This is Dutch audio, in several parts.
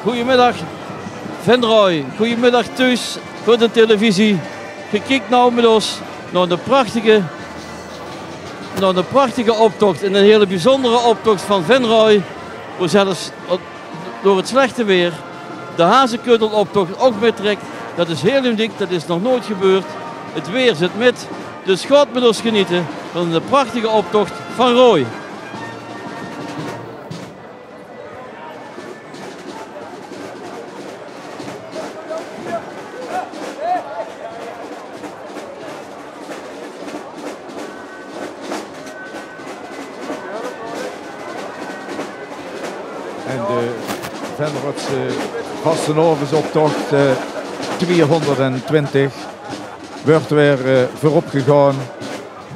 Goedemiddag Venrooy, goedemiddag thuis voor de televisie. Je kijkt nou met ons naar de prachtige optocht en een hele bijzondere optocht van Venrooy. Waar zelfs door het slechte weer de Hazenkeuteloptocht ook meetrekt. Dat is heel uniek, dat is nog nooit gebeurd. Het weer zit met, dus gaat met ons genieten van de prachtige optocht van Rooi. En de Venrotse vastenavondsoptocht 220 wordt weer voorop gegaan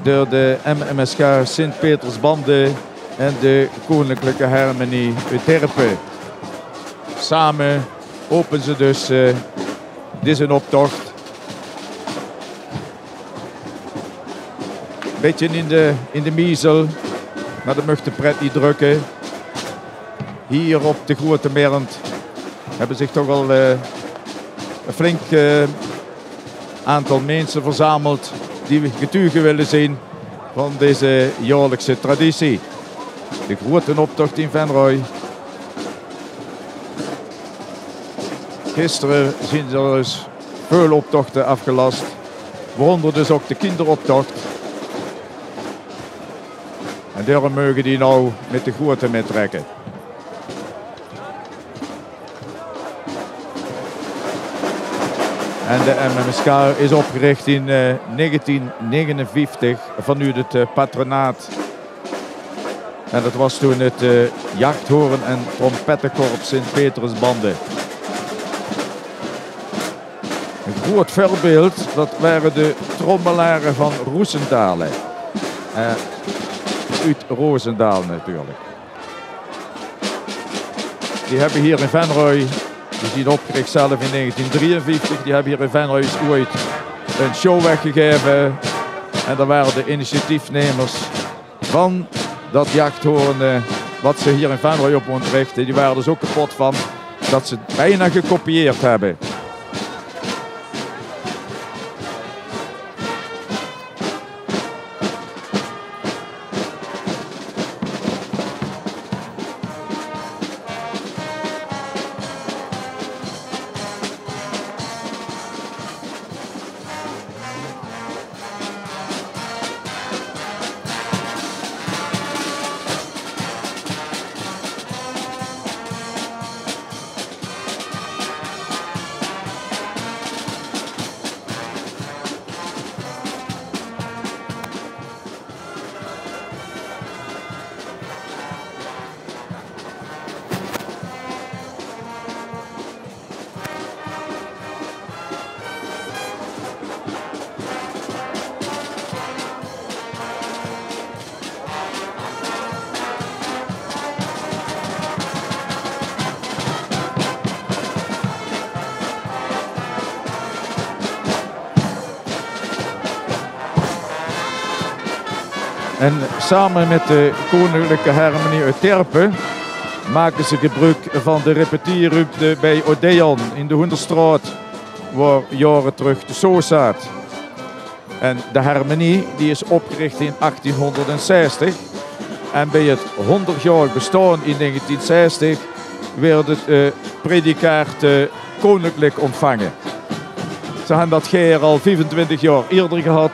door de MMSK Sint-Petersbande en de Koninklijke Harmonie uit Terpen. Samen openen ze dus deze optocht. Beetje in de miezel, maar dat mag de pret niet drukken. Hier op de Grote Merend hebben zich toch wel een flink aantal mensen verzameld die getuigen willen zien van deze jaarlijkse traditie. De grote optocht in Venrooy. Gisteren zijn er dus veel optochten afgelast, waaronder dus ook de kinderoptocht. En daarom mogen die nou met de grote meetrekken. En de MMSK is opgericht in 1959 vanuit het patronaat. En dat was toen het jachthoorn- en trompettenkorps Sint-Petersbande. Een groot voorbeeld, dat waren de trommelaren van Roosendalen. Uit Roosendaal natuurlijk. Die hebben hier in Venrooy, die zijn opgericht zelf in 1953. Die hebben hier in Venrooy ooit een show weggegeven. En daar waren de initiatiefnemers van dat jachthoorn wat ze hier in Venrooy op ontrichten. Die waren dus ook kapot van dat ze het bijna gekopieerd hebben. En samen met de Koninklijke Harmonie uit Terpen maken ze gebruik van de repetierruimte bij Odeon in de Hoenderstraat, waar jaren terug de Soos zat. En de harmonie die is opgericht in 1860 en bij het 100-jarig bestaan in 1960 werd het predicaat koninklijk ontvangen. Ze hebben dat geer al 25 jaar eerder gehad.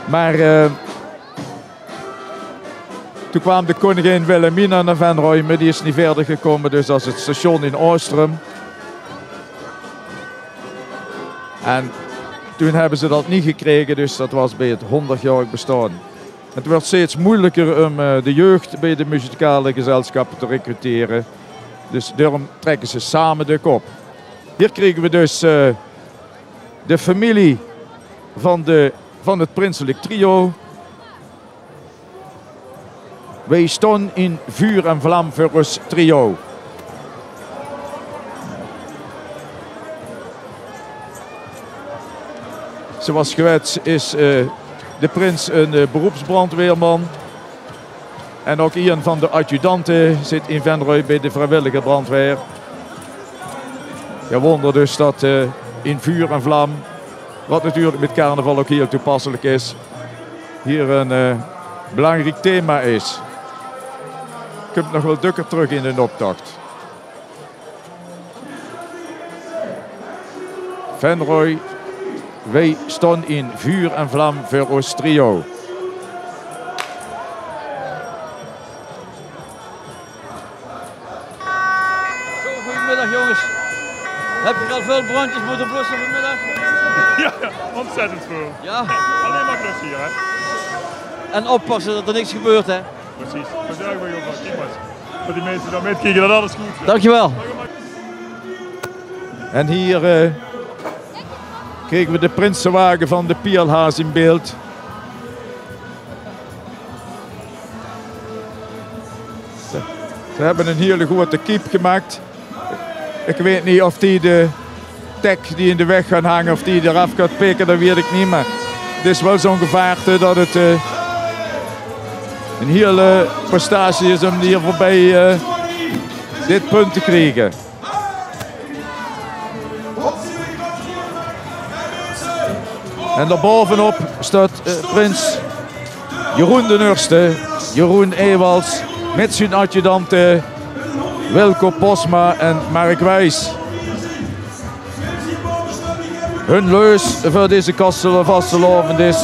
Maar toen kwam de koningin Wilhelmina naar Venrooy, maar die is niet verder gekomen, dus dat is het station in Oostrum. En toen hebben ze dat niet gekregen, dus dat was bij het 100-jarig bestaan. Het wordt steeds moeilijker om de jeugd bij de muzikale gezelschappen te recruteren. Dus daarom trekken ze samen de kop. Hier kregen we dus de familie van het prinselijk trio. Wij staan in vuur en vlam voor ons trio. Zoals gewetst is de prins een beroepsbrandweerman. En ook een van de adjudanten zit in Venrooy bij de vrijwillige brandweer. Ja, wonder dus dat in vuur en vlam, wat natuurlijk met carnaval ook heel toepasselijk is, hier een belangrijk thema is. Komt nog wel dukker terug in de optocht. Venrooy, wij staan in vuur en vlam voor ons trio. Goedemiddag jongens. Heb je al veel brandjes moeten blussen vanmiddag? Ja, ontzettend veel. Ja. Alleen maar plus hier, hè? En oppassen dat er niks gebeurt, hè? Precies. We zorgen we ook van teammates. Dat die mensen dan meekrijgen dat alles goed is. Dankjewel. En hier kregen we de prinsenwagen van de Pielhaas in beeld. Ze hebben een hele grote kiep gemaakt. Ik weet niet of die de tek die in de weg gaan hangen, of die eraf gaat pikken, dat weet ik niet. Maar het is wel zo'n gevaarte dat het een hele prestatie is om hier voorbij dit punt te krijgen. En daarbovenop staat prins Jeroen de Nurste, Jeroen Ewals, met zijn adjudanten Wilco Posma en Mark Wijs. Hun leus voor deze vastelovend is: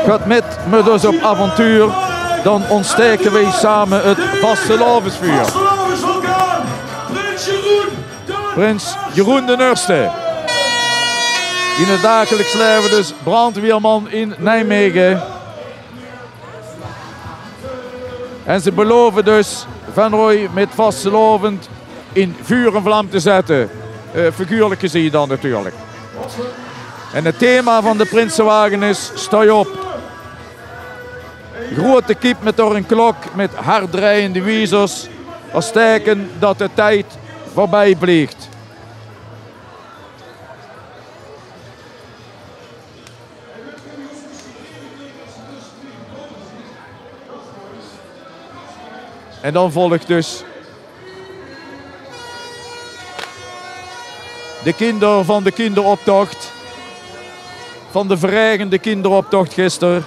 gaat met me dus op avontuur, dan ontsteken wij samen het vastelovensvuur. Prins Jeroen de Nurste. In het dagelijks leven dus brandweerman in Nijmegen. En ze beloven dus Venrooy met vastelovend in vuur en vlam te zetten. Figuurlijk gezien dan natuurlijk. En het thema van de Prinsenwagen is: sta je op. Grote kiep met door een klok met hard draaiende wiezers als teken dat de tijd voorbij vliegt. En dan volgt dus de kinderen van de kinderoptocht. Van de verrijgende kinderoptocht gisteren.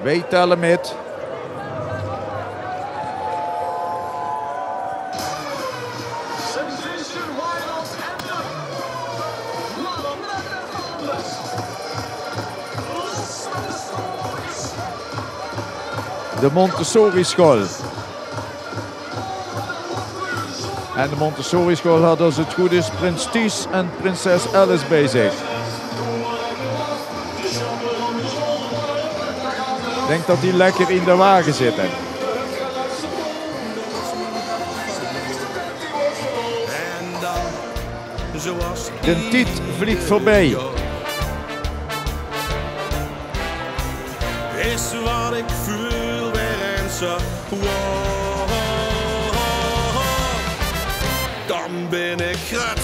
Wij tellen met. De Montessori school. En de Montessori school had, als het goed is, prins Ties en prinses Alice bij zich. Ik denk dat die lekker in de wagen zitten. De tiet vliegt voorbij. Is wat ik voel weer en zo. Dan ben ik grats.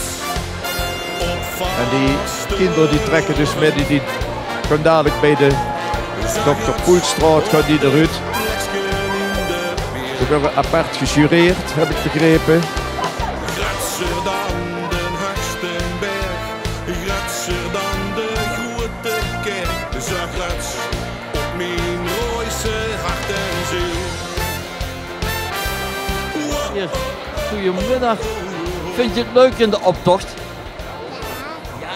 En die kinderen die trekken dus met die gaan dadelijk bij de Dr. Poelstraat gaat die eruit. Ze worden apart gejureerd, heb ik begrepen. Gratser dan de hoogste berg, gratser dan de grote kerk. Zo grats op mijn rooise hart en ziel. Hier, goedemiddag. Vind je het leuk in de optocht? Ja.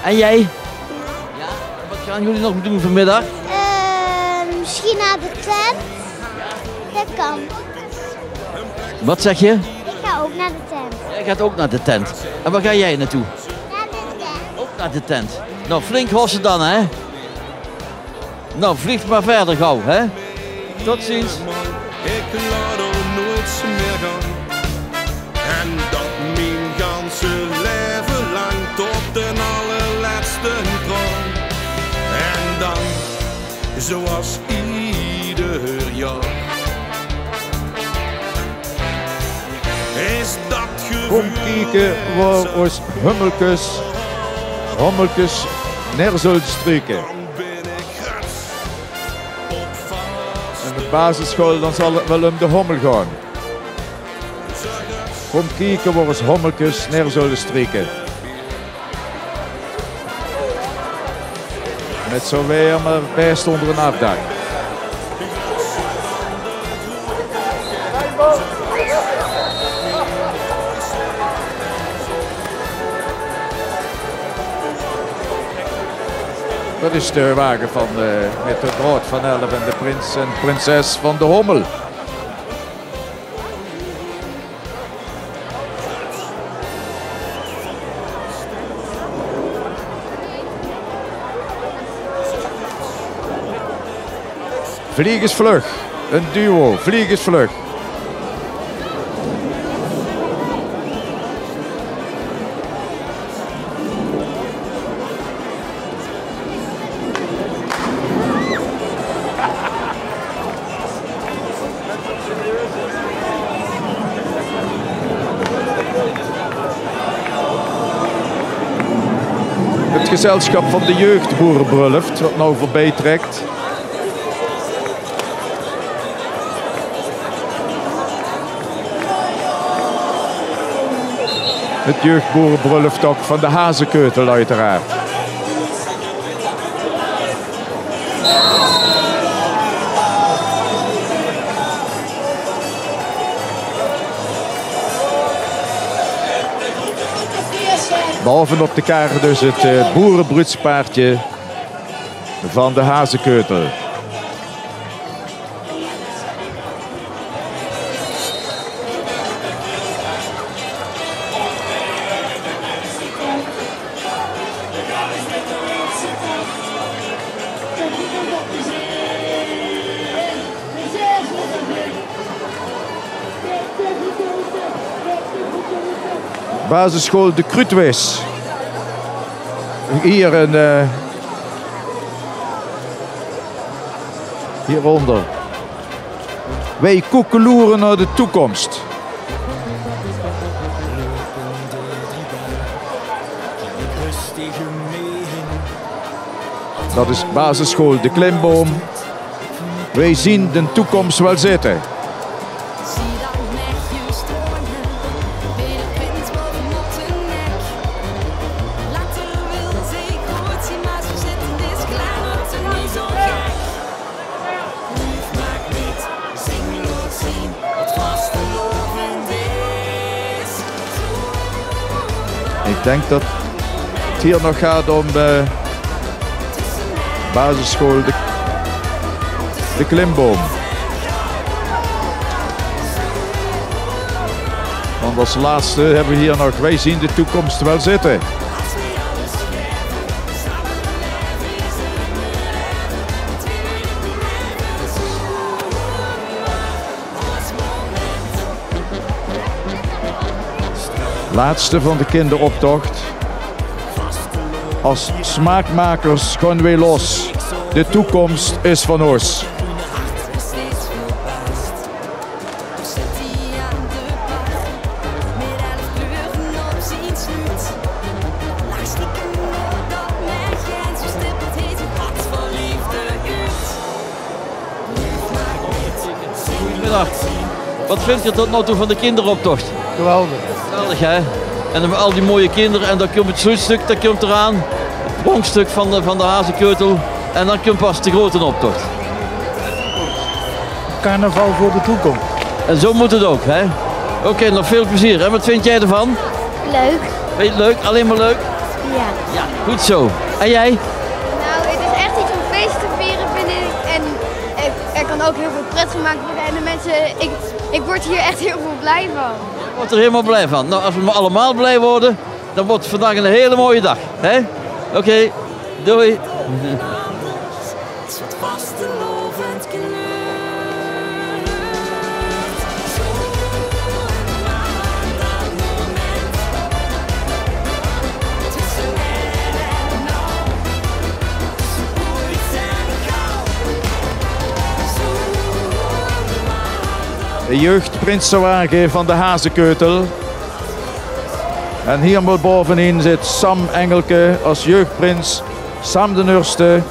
En jij? Ja. Wat gaan jullie nog doen vanmiddag? Misschien naar de tent. Dat kan. Wat zeg je? Ik ga ook naar de tent. Jij gaat ook naar de tent. En waar ga jij naartoe? Naar de tent. Ook naar de tent. Nou, flink hossen dan, hè? Nou, vlieg maar verder gauw, hè? Tot ziens. Ik laat er nooit meer gaan. En dat mijn ganse leven lang tot de allerlaatste kroon. En dan zoals ieder jaar. Is dat Kom kijken waar ons hommelkes neer zullen strijken. En de basisschool, dan zal het wel om de hommel gaan. Kom kijken waar ons hommelkes neer zullen strijken. Met zo weer maar best onder een afdak. Dat is de wagen van met de draad van Elf en de prins en prinses van de Hommel. Vliegensvlug, een duo, vliegensvlug. Het gezelschap van de jeugdboerenbruiloft, wat nou voorbij trekt. Het jeugdboerenbruiloft ook van de Hazekeutel uiteraard. Bovenop de kaart dus het boerenbruidspaardje van de Hazekeutel. Basisschool de Kruutwis. Hier een hieronder. Wij koekeloeren naar de toekomst. Dat is basisschool de Klimboom. Wij zien de toekomst wel zitten. Ik denk dat het hier nog gaat om de basisschool de Klimboom. Want als laatste hebben we hier nog, wij zien de toekomst wel zitten. Laatste van de kinderoptocht. Als smaakmakers gaan wij los. De toekomst is van ons. Goedemiddag. Wat vind je tot nu toe van de kinderoptocht? Geweldig. Geweldig, hè? En dan al die mooie kinderen en dan komt het sluitstuk, dat komt eraan. Het pronkstuk van de Hazekeutel. En dan komt pas de grote optocht. Carnaval voor de toekomst. En zo moet het ook, hè? Oké, nog veel plezier. En wat vind jij ervan? Leuk. Vind je het leuk? Alleen maar leuk? Ja. Ja, goed zo. En jij? Nou, het is echt iets om feest te vieren, vind ik. En er kan ook heel veel pret gemaakt worden. En de mensen, ik word hier echt heel veel blij van. Je wordt er helemaal blij van. Nou, als we maar allemaal blij worden, dan wordt het vandaag een hele mooie dag. Hè? Oké, doei. jeugdprinsenwagen van de Hazekeutel. En hier maar bovenin zit Sam Engelke als jeugdprins. Sam de Nurste.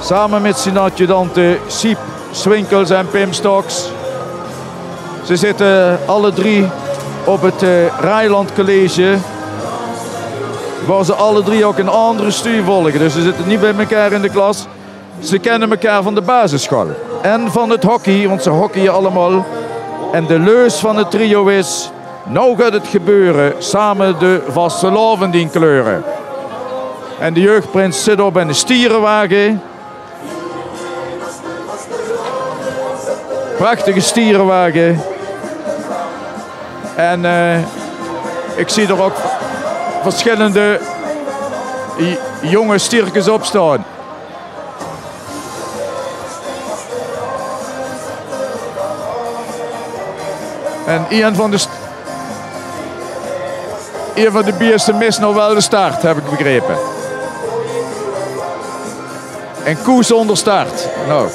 Samen met zijn adjudanten Siep Swinkels en Pim Stoks. Ze zitten alle drie op het Rijland College. Waar ze alle drie ook een andere studie volgen. Dus ze zitten niet bij elkaar in de klas. Ze kennen elkaar van de basisschool. En van het hockey, want ze hockeyen allemaal. En de leus van het trio is... Nou gaat het gebeuren, samen de vastelavond in kleuren. En de jeugdprins zit op in de stierenwagen. Prachtige stierenwagen. En ik zie er ook verschillende jonge stierkens op staan. En een van de biersten mist nog wel de start, heb ik begrepen. En koe zonder start. Nou.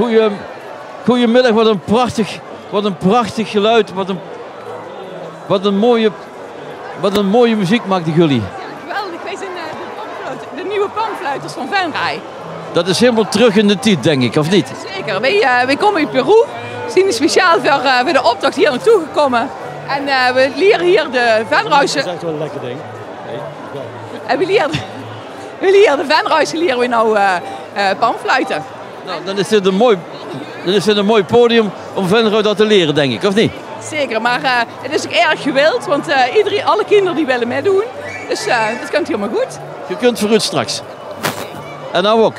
Ja, goedemiddag, wat een prachtig geluid, wat een mooie muziek maakten jullie. Ja, geweldig, wij zijn de nieuwe panfluiters van Venray. Dat is helemaal terug in de tijd, denk ik, of niet? Zeker, wij komen uit Peru, zijn speciaal voor de optocht hier naartoe gekomen. En we leren hier de Venrayse... Dat is echt wel een lekker ding. En we leren de Venrayse leren we nou panfluiten. Nou, dan is dit een mooi podium om Venray dat te leren, denk ik, of niet? Zeker, maar het is ook erg gewild, want alle kinderen die willen meedoen. Dus dat komt helemaal goed. Je kunt vooruit straks. En nou ook.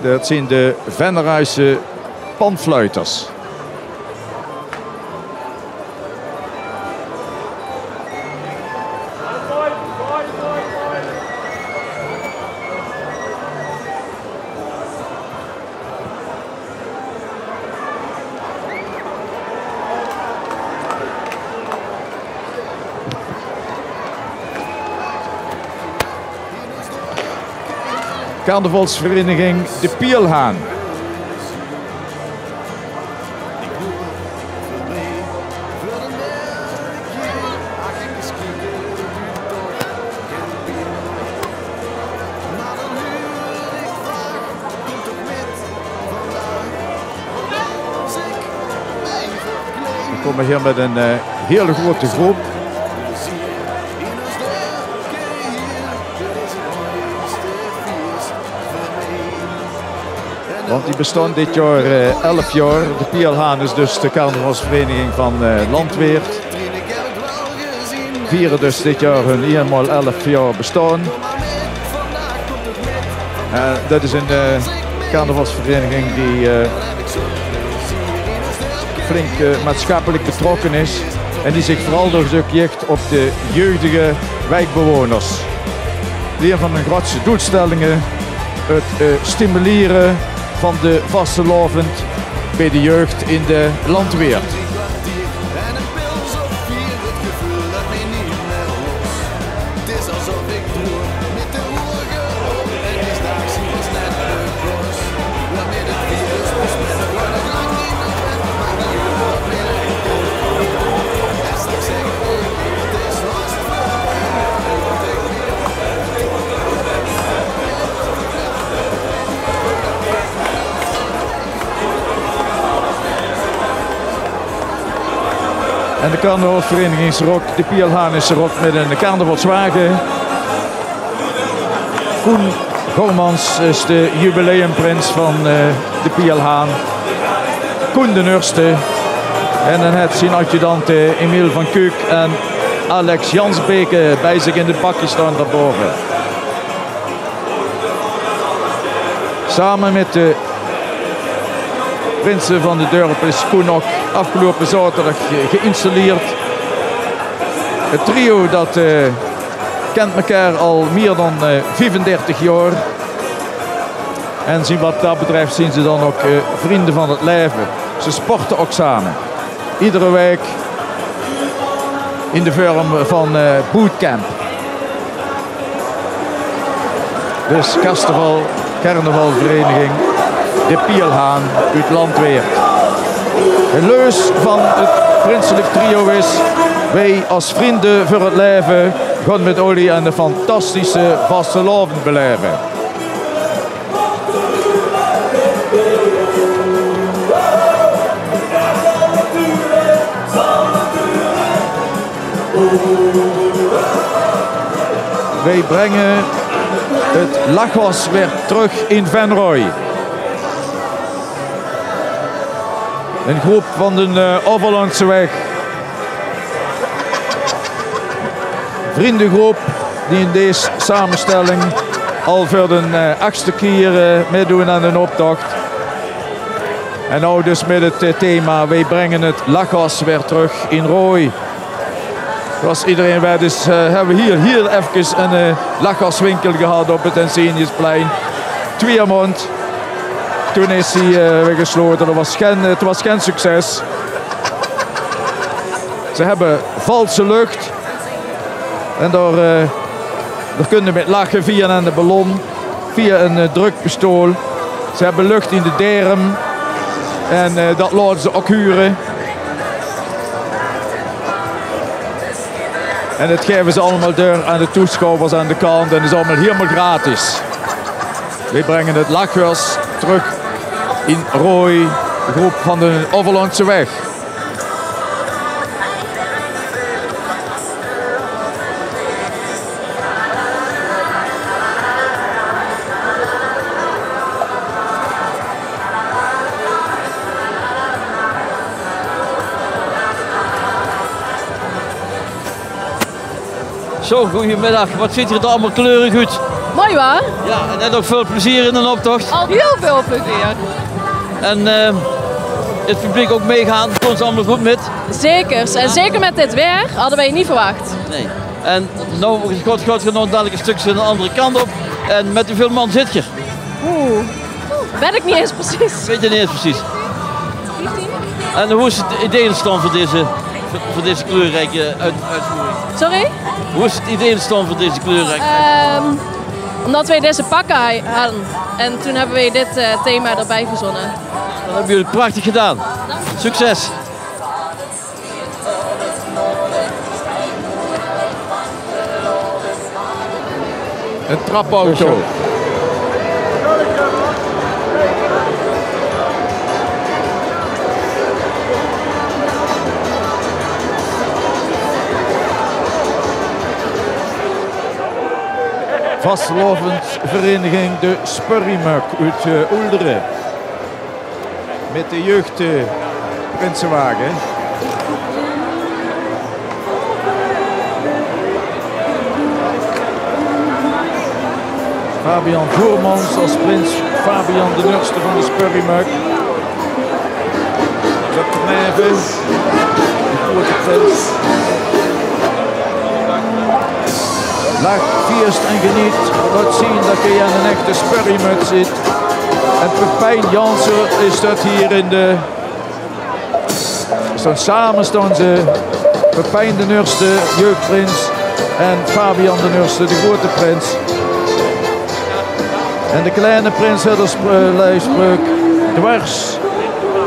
Dat zijn de Venrayse panfluiters. Carnavalsvereniging De Pielhaan. We komen hier met een hele grote groep. Want die bestond dit jaar 11 jaar. De Pielhaan is dus de carnavalsvereniging van Landweert. Vieren dus dit jaar hun eenmaal 11 jaar bestaan. Dat is een carnavalsvereniging die flink maatschappelijk betrokken is. En die zich vooral richt op de jeugdige wijkbewoners. Een van de grootste doelstellingen, het stimuleren van de vastelavond bij de jeugd in de Landweert. En de carnavalsvereniging is er ook, de Pielhaan is er ook met een carnavalswagen. Koen Gormans is de jubileumprins van de Pielhaan. Koen de Nurste. En dan heeft zijn adjudant Emiel van Kuuk en Alex Jansbeke bij zich in de bakje staan daarboven. Samen met de prinsen van de dorp is Koen ook afgelopen zaterdag geïnstalleerd. Het trio dat kent elkaar al meer dan 35 jaar. En wat dat betreft zien ze dan ook vrienden van het leven. Ze sporten ook samen. Iedere week in de vorm van bootcamp. Dus carnavalvereniging De Pielhaan uit Landweert. De leus van het prinselijk trio is: wij als vrienden voor het leven gaan met jullie een fantastische vastelavond beleven. Wij brengen het lachgas weer terug in Venrooy. Een groep van de Overlandseweg. Vriendengroep die in deze samenstelling al voor de 8e keer meedoen aan een optocht. En nou dus met het thema: wij brengen het lachgas weer terug in Rooi. Zoals iedereen weet is, hebben we hier even een lachgaswinkel gehad op het Enseniusplein. 2 maanden. Toen is hij weer gesloten. Het was geen succes. Ze hebben valse lucht. En daar kunnen we met lachen via een ballon, via een drukpistool. Ze hebben lucht in de derm. En dat laten ze ook huren. En dat geven ze allemaal door aan de toeschouwers aan de kant. En dat is allemaal helemaal gratis. We brengen het lachgas terug in Rooi, de groep van de Overlandse Weg. Zo, goedemiddag. Wat ziet er allemaal kleurig uit? Mooi waar? Ja, en net ook veel plezier in een optocht. Al heel veel plezier. En het publiek ook meegaan, vond ze allemaal goed met? Zeker. En zeker met dit weer hadden wij niet verwacht. Nee. En nou gaat genomen dadelijk een stukje de andere kant op. En met hoeveel man zit je? Weet ik niet eens precies. Weet je niet eens precies. 15? En hoe is het ideeënstand voor deze kleurrijke uitvoering? Sorry? Hoe is het ideeënstand voor deze kleurrijke Omdat wij deze pakken hadden. En toen hebben wij dit thema erbij verzonnen. Dat hebben jullie prachtig gedaan. Succes! Een trapauto. Vastelavondvereniging De Spurrimuk uit Oelderen. Met de jeugd Prinsenwagen. Fabian Voermans als prins Fabian de Nurste van de Spurrimuk. Dr. Nijven, de grote prins. Lach, feest en geniet. Laat zien dat je aan een echte Spurrimuk zit. En Pepijn Jansen is dat hier in de... Samen staan ze. Pepijn de Nurste, jeugdprins. En Fabian de Nurste, de grote prins. En de kleine prins had als lijfspreuk: dwars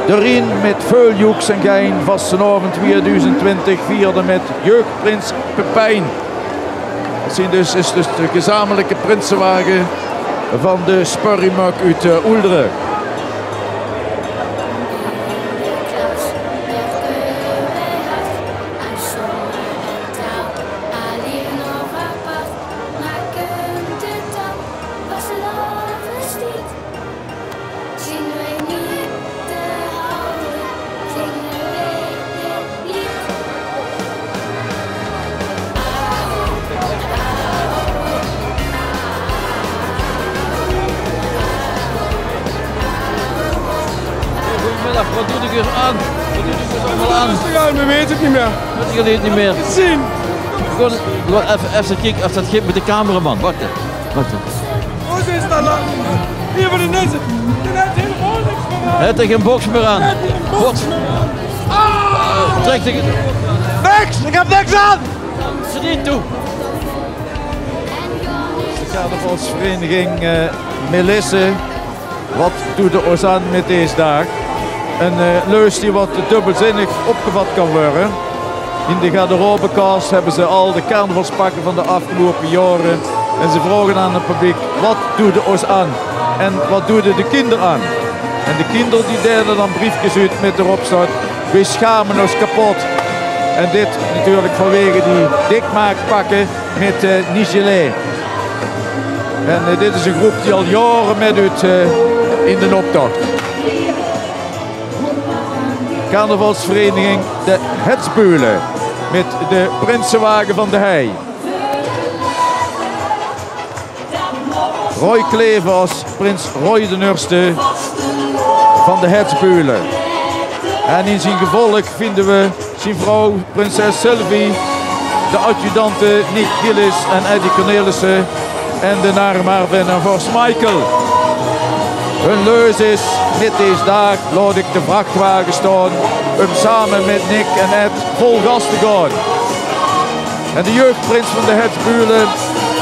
de Rijn met Veuljoeks en Gein. Vastenavond 2020 vierde met jeugdprins Pepijn. Het is dus de gezamenlijke prinsenwagen van de Spurrimuk uit Oelderen. aan? Wat doet u allemaal aan? We weten het niet meer. Weten jullie het niet meer? Zien. Gewoon even kijken of dat gaat met de cameraman. Wacht even. Hoe is het dan? Hier voor de netten. De net helemaal niks meer aan. Het heeft geen box meer aan. Box. Trek de... Niks! Ik heb niks aan! Ze niet toe. De carnavalsvereniging Melisse. Wat doet de ons aan met deze dag? Een leus die wat dubbelzinnig opgevat kan worden. In de garderobekast hebben ze al de carnavalspakken van de afgelopen jaren. En ze vragen aan het publiek, wat doet de ons aan? En wat doen de kinderen aan? En de kinderen die delen dan briefjes uit met erop staat, we schamen ons kapot. En dit natuurlijk vanwege die dikmaakpakken met Nigelet. En dit is een groep die al jaren meedoet in de optocht. Carnavalsvereniging de Hetsbulen met de Prinsenwagen van de Hei. Roy Klever als prins Roy de Nurste van de Hetsbulen. En in zijn gevolg vinden we zijn vrouw prinses Sylvie, de adjudanten Nick Gillis en Eddie Cornelissen en de naar Marvin en Vorst Michael. Hun leus is, met deze dag laat ik de vrachtwagen staan om samen met Nick en Ed vol gas te gaan. En de jeugdprins van de Hetsbulen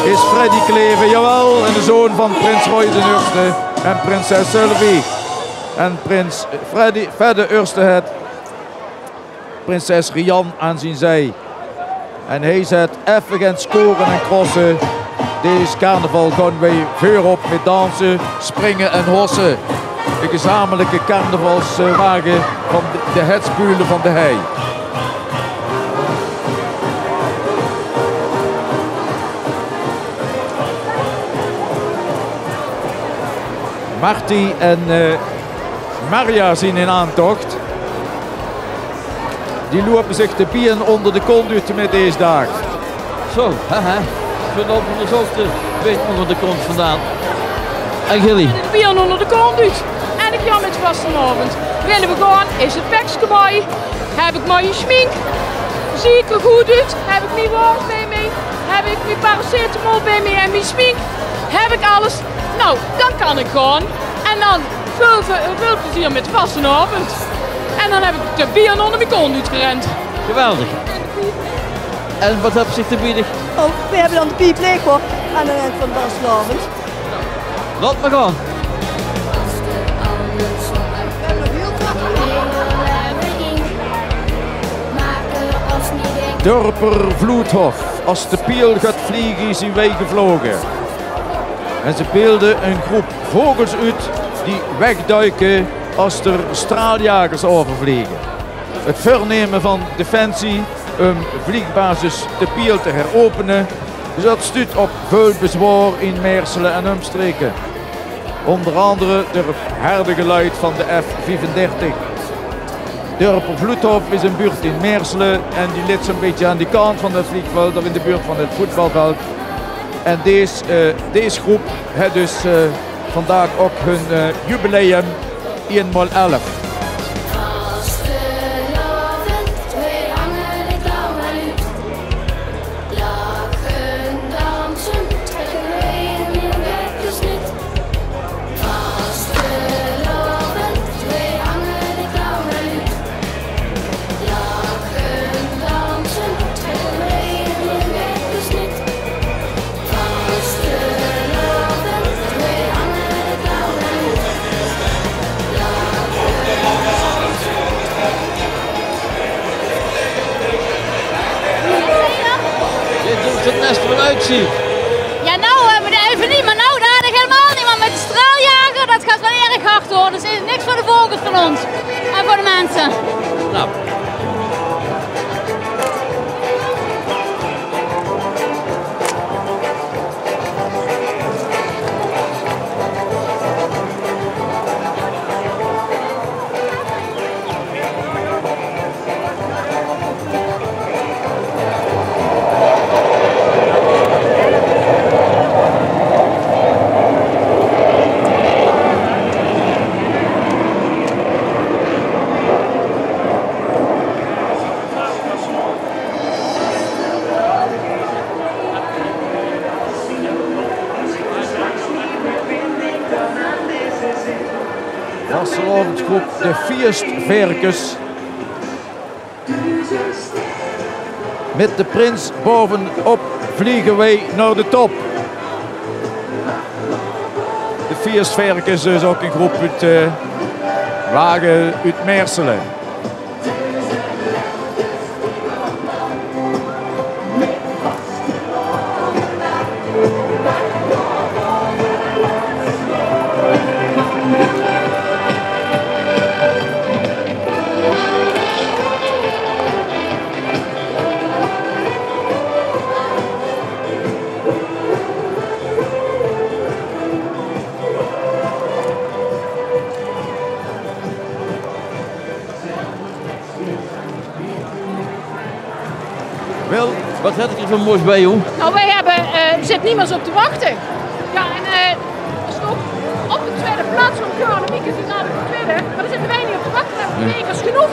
is Freddy Klever, jawel, en de zoon van prins Roy de Nurste en prinses Sylvie. En prins Freddy verder Urstehet, prinses Rian aan zijn zij. En hij zet even geen scoren en crossen. Deze carnaval gaan wij veel op met dansen, springen en hossen. De gezamenlijke carnavalswagen van de Hetsbulen van de Hei. Marty en Maria zijn in aantocht. Die lopen zich te bieren onder de conduite met deze dag. Zo, haha. We lopen dus ook de weet onder de kont vandaan. En Gilly? De bieren onder de conduite. En ik ga met vastenavond. Willen we gaan, is het bekske bij. Heb ik mijn schmink. Zie ik er goed uit. Heb ik mijn water bij me. Heb ik mijn paracetamol bij me en mijn schmink. Heb ik alles. Nou, dan kan ik gaan. En dan veel plezier met vastenavond. En dan heb ik de bieren onder mijn conduite gerend. Geweldig. En wat heb je zich te bieden? Oh, we hebben dan de piep leeg hoor, aan het eind van de vastenavond. Laat maar gaan. Dorper Vloedhof, als de piel gaat vliegen zijn wij gevlogen. En ze beelden een groep vogels uit die wegduiken als er straaljagers overvliegen. Het voornemen van Defensie om vliegbasis de Piel te heropenen, dus dat stuurt op veel bezwaar in Meerselen en omstreken. Onder andere door het harde geluid van de F-35. Dorper Vloedhof is een buurt in Meerselen en die ligt zo'n beetje aan die kant van het vliegveld, of in de buurt van het voetbalveld. En deze groep heeft dus vandaag ook hun jubileum 1x11. Het nest eruit ziet. Ja, nou hebben we even niet, maar nou daar had ik helemaal niet. Maar met de straaljager, dat gaat wel erg hard hoor. Dus is niks voor de vogels van ons en voor de mensen. Nou. groep de Feestverkers. Met de prins bovenop vliegen wij naar de top. De Feestverkers is ook een groep uit Wagen, uit Meerselen. Wel, wat heb ik er van moois bij, joh? Nou, wij hebben, er zit niemand op te wachten. Ja, en er stond op de tweede plaats van Björn en Mieke naar de tweede. Maar daar zitten wij niet op te wachten. We hebben bekers genoeg.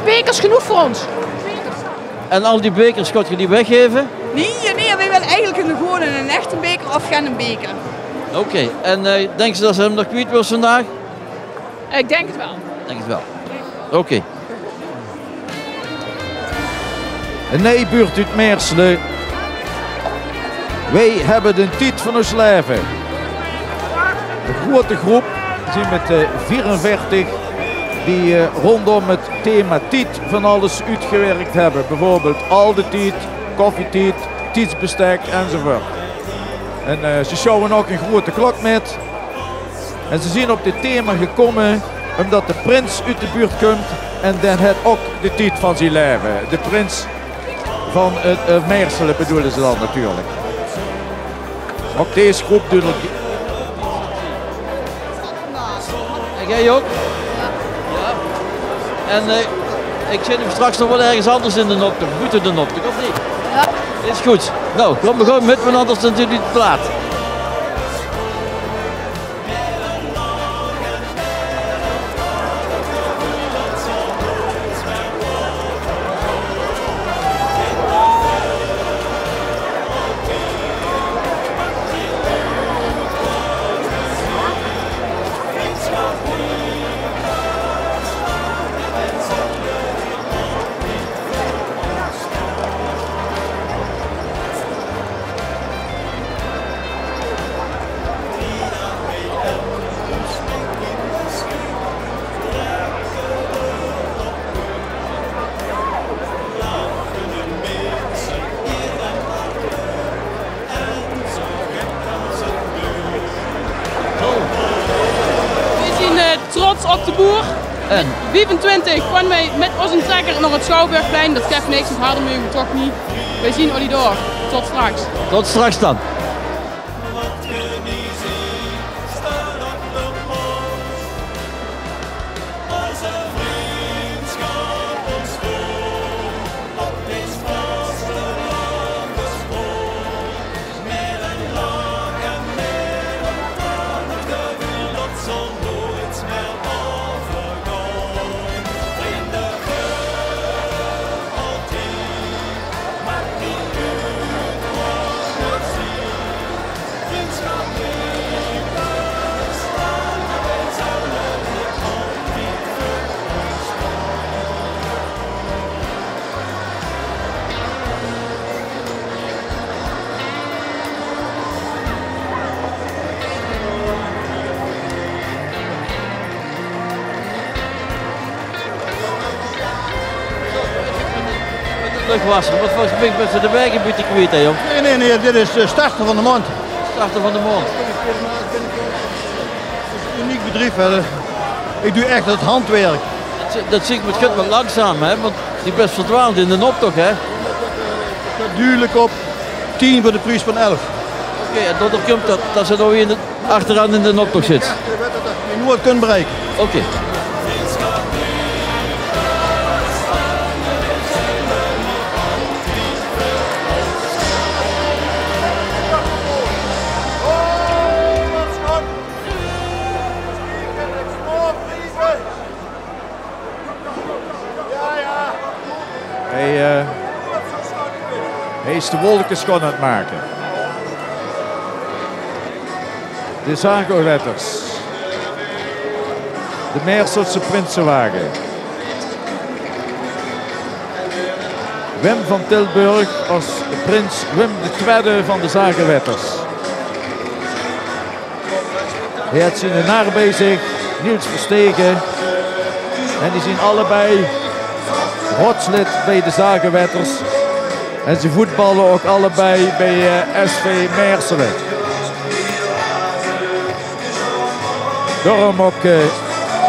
Bekers genoeg voor ons. En al die bekers, kun je die weggeven? Nee, wij willen eigenlijk gewoon een echte beker of geen beker. Oké, en denk je dat ze hem nog kwijt wil vandaag? Ik denk het wel. Denk het wel. Oké. Een nijbuurt uit Meerselen. Wij hebben de tijd van ons leven. Een grote groep, we zijn met 44 die rondom het thema tijd van alles uitgewerkt hebben. Bijvoorbeeld al de tijd, koffietijd, tijdsbestek enzovoort. En ze sjouwen ook een grote klok met. En ze zijn op dit thema gekomen omdat de prins uit de buurt komt en dan het ook de tijd van zijn leven. De prins van het Meerselen bedoelen ze dan natuurlijk. Ook deze groep doet het. En jij ook? Ja. En ik zit hem straks nog wel ergens anders in de optocht. Buiten de optocht, of niet? Ja. Is goed. Nou, kom maar gewoon met, want anders is het natuurlijk niet te laat. Trots op de boer. En? 25 kwamen wij met onze trekker naar het Schouwburgplein. Dat geeft niks, het harder mogen we toch niet. Wij zien jullie door. Tot straks. Tot straks dan. Luchtwasser, wat was ik met de wijkenbuurt kwijt, hè, joh? Nee, dit is de starter van de maand. Starter van de maand. Het is een uniek bedrijf, hè. Ik doe echt het handwerk. Dat zie ik met gut wat langzaam, hè, want die best verdwaald in de optocht, hè? Dat duidelijk op 10 voor de prijs van 11. Oké, en dat komt dat ze nog weer achteraan in de optocht zit. Ja, je weet dat je nooit kunt bereiken. Oké. Hij is de wolken schoon aan het maken. De Zago-letters. de Meerselse Prinsenwagen. Wim van Tilburg als prins Wim II van de Zagenwetters. Hij heeft zijn naar bij zich, Niels Verstegen. En die zien allebei rotslid bij de Zagenwetters. En ze voetballen ook allebei bij SV Meerselen. Daarom ook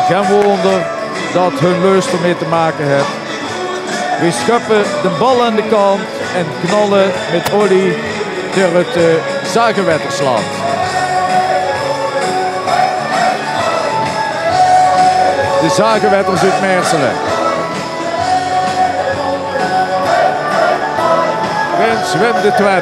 geen wonder dat hun leus ermee te maken heeft. We schuppen de bal aan de kant en knallen met olie door het Zagenwettersland. De Zagenwetters uit Meerselen. Prins Wim II.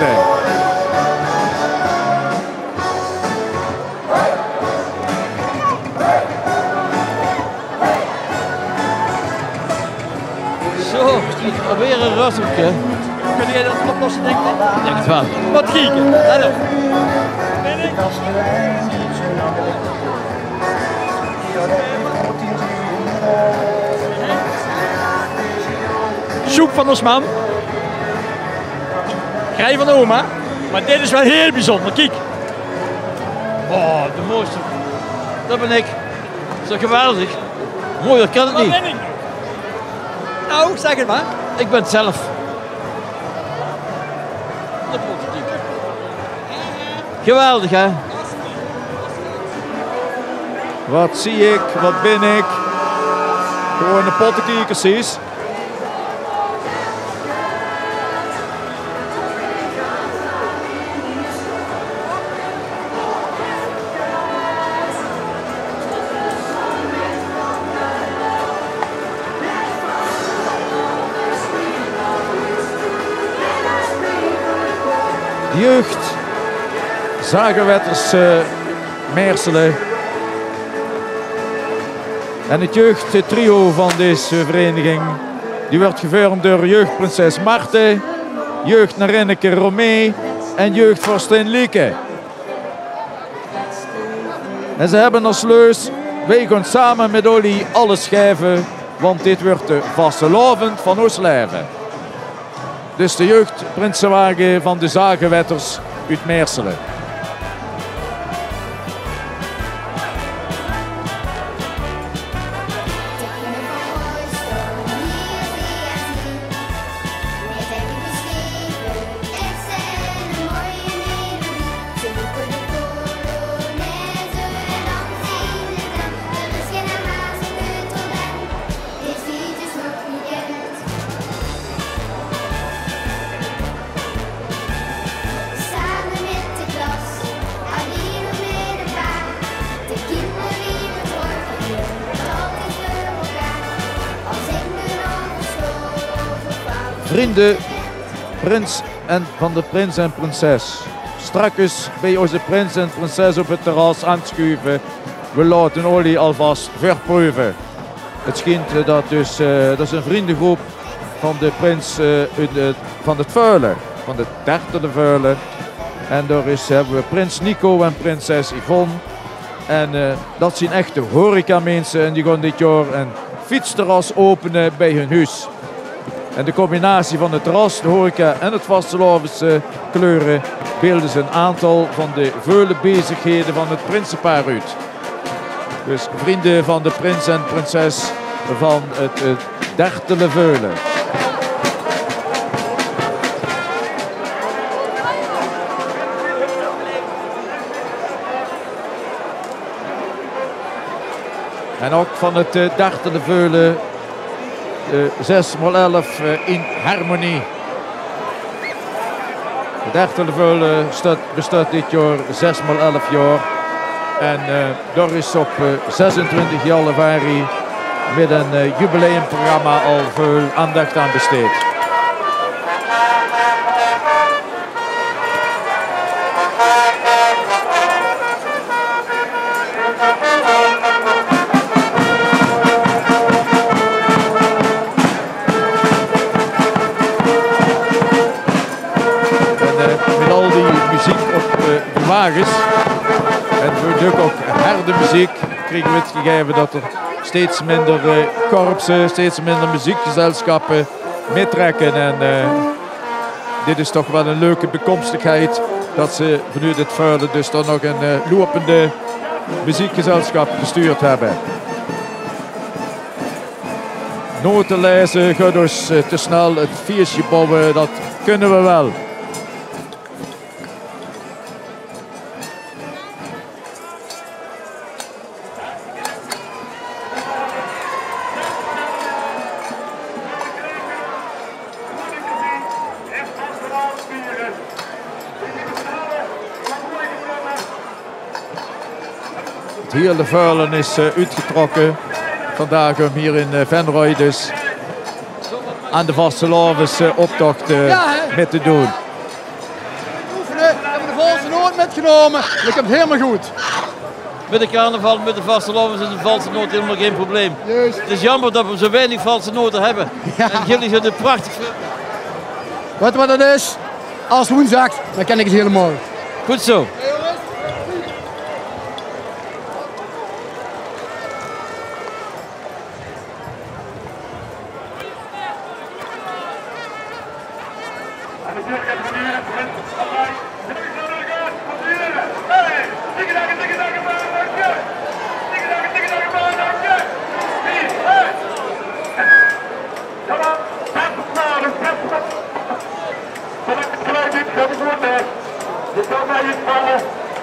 Zo, alweer een rasseltje. Kun jij dat oplossen, denk ik? Ik denk het wel. Wat kijken, let op. Soep van ons mam. Krijg van oma. Maar dit is wel heel bijzonder, kijk. Oh, de mooiste. Dat ben ik. Dat is toch geweldig. Mooi, dat kan het niet. Wat ben ik? Nou, zeg het maar. Ik ben het zelf. Geweldig, hè? Wat zie ik, wat ben ik? Gewoon een pottenkiekersies. Jeugd, Zagenwetters Meerselen. En het jeugdtrio van deze vereniging, die wordt gevormd door jeugdprinses Marten, jeugdnarinneke Romee en jeugdvorstin Lieke. En ze hebben als leus, wij gaan samen met jullie alles schrijven, want dit wordt de vastelavond van ons leven. Dus de jeugdprinsenwagen van de Zagenwetters uit Meerselen. Vrienden, prins en van de prins en prinses. Strakjes bij onze prins en prinses op het terras aanschuiven. We laten olie alvast verproeven. Het schijnt dat dat is een vriendengroep van de prins van het Veulen, van de Dertele Veulen. En daar hebben we prins Nico en prinses Yvonne. En dat zijn echte horeca-mensen en die gaan dit jaar een fietsterras openen bij hun huis. En de combinatie van het terras, de horeca en het vastelavondse kleuren beelden ze een aantal van de vele bezigheden van het prinsenpaar uit. Dus vrienden van de prins en prinses van het Dertele Veulen. En ook van het Dertele Veulen 6x11 in harmonie. Het Dertele Veulen bestaat dit jaar 6x11 jaar. En daar is op 26 januari met een jubileumprogramma al veel aandacht aan besteed. Muziek op de wagens en natuurlijk ook harde muziek kregen we het gegeven dat er steeds minder korpsen, steeds minder muziekgezelschappen meetrekken. En dit is toch wel een leuke bekomstigheid dat ze vanuit het Veulen dus dan nog een lopende muziekgezelschap gestuurd hebben. Noten lezen gaat dus te snel, het feestje bouwen, dat kunnen we wel. Het hele Veulen is uitgetrokken. Vandaag hier in Venrooy dus aan de vastelavonds optocht met te doen. Oefenen, ik heb de valse noot metgenomen. Ik heb het helemaal goed. Met de carnaval, met de vastelavond is de valse noot helemaal geen probleem. Juist. Het is jammer dat we zo weinig valse noten hebben. Ja. En jullie zijn er prachtig. Weet je wat dat is? Als woensdag, dan ken ik het helemaal. Goed zo.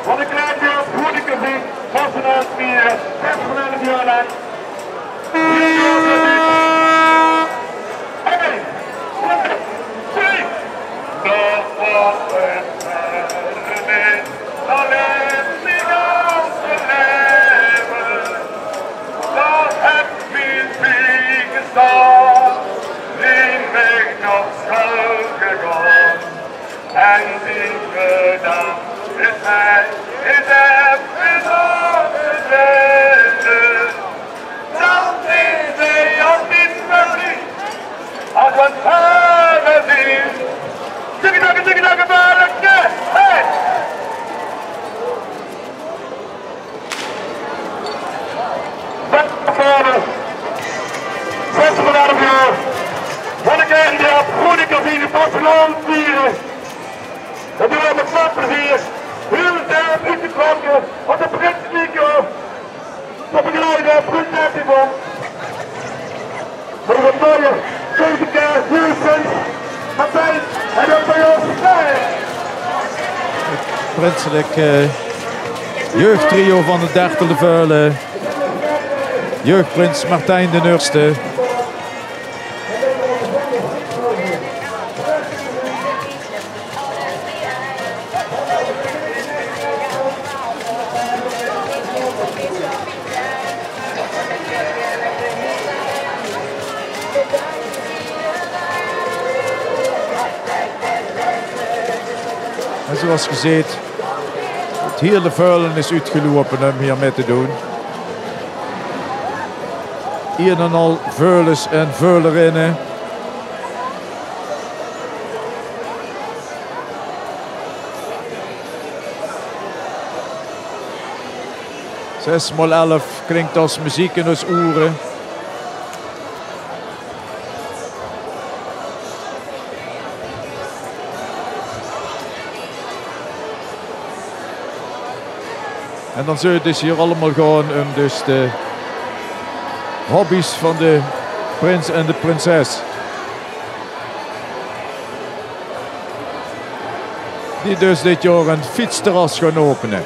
Wat ik krijg je op goede gebied, vanuit Mieren, vanuit de Björnland. En die gedaan is hij, is er bezorgd. Dan is hij ook niet verliefd, als wat verder is. Tikkie-takkie, balkje, hey! Vader, 6 vandaag jaar, wat ik eigenlijk op goede cabine Barcelona vieren. Dat doen we met veel plezier. Heel de tijd uitgetrokken op de Prinsnico. Tot begeleiden, Prinsnico. Voor een mooie 7 keer, Wilson, Martijn en ook bij ons. Het prinselijk jeugdtrio van het Dertele Veulen. Jeugdprins Martijn de Nurste. En zoals gezegd, het hele Veulen is uitgelopen om hier mee te doen. Een en al Veulens en Veulerinnen. Zes maal 11 klinkt als muziek in ons oren. En dan zullen we dus hier allemaal gaan om dus de hobby's van de prins en de prinses. Die dus dit jaar een fietsterras gaan openen.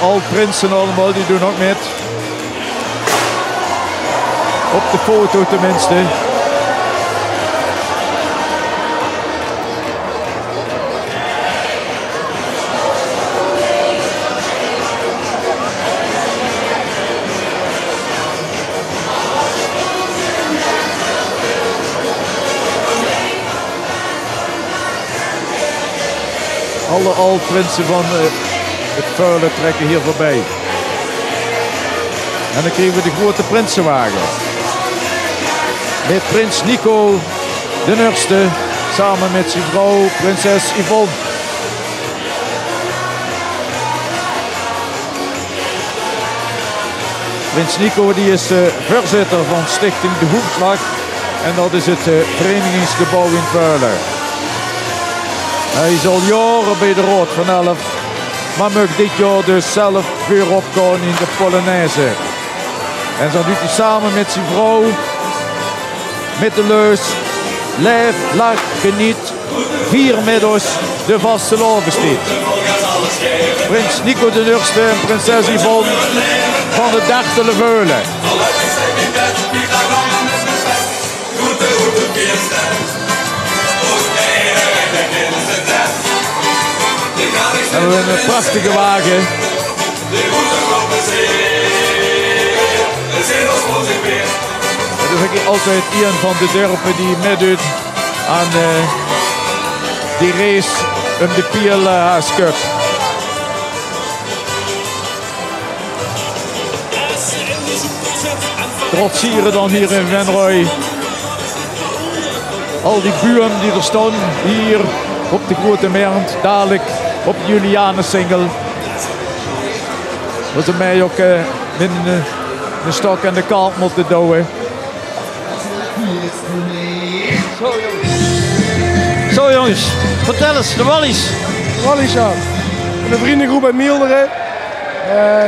Al prinsen allemaal, die doen ook met. Op de foto tenminste. alle oud-prinsen van het vuile trekken hier voorbij. En dan krijgen we de grote prinsenwagen. Met prins Nico de Nurste, samen met zijn vrouw, prinses Yvonne. Prins Nico die is voorzitter van Stichting De Hoefslag. En dat is het verenigingsgebouw in Vuilen. Hij is al jaren bij de Rood van Elf. Maar mag dit jaar dus zelf weer opgaan in de Polonaise. En zo doet hij samen met zijn vrouw, met de leus, leef, lach, geniet, vier met ons de vaste besteed. Prins Nico de Nurste en prinses Yvonne van de Dartele Veulen. We hebben een prachtige wagen. Dat is altijd een van de dorpen die meedoet aan die race om de Pierhaas Cup. Trotsieren dan hier in Venrooy. Al die buren die er staan hier op de Grote Mernd, dadelijk op de Julianensingel. Dat ze mij ook met de stok en de kant moeten douwen. Zo jongens, vertel eens, de Wallies. De Wallies, ja. Een vriendengroep uit Milderen.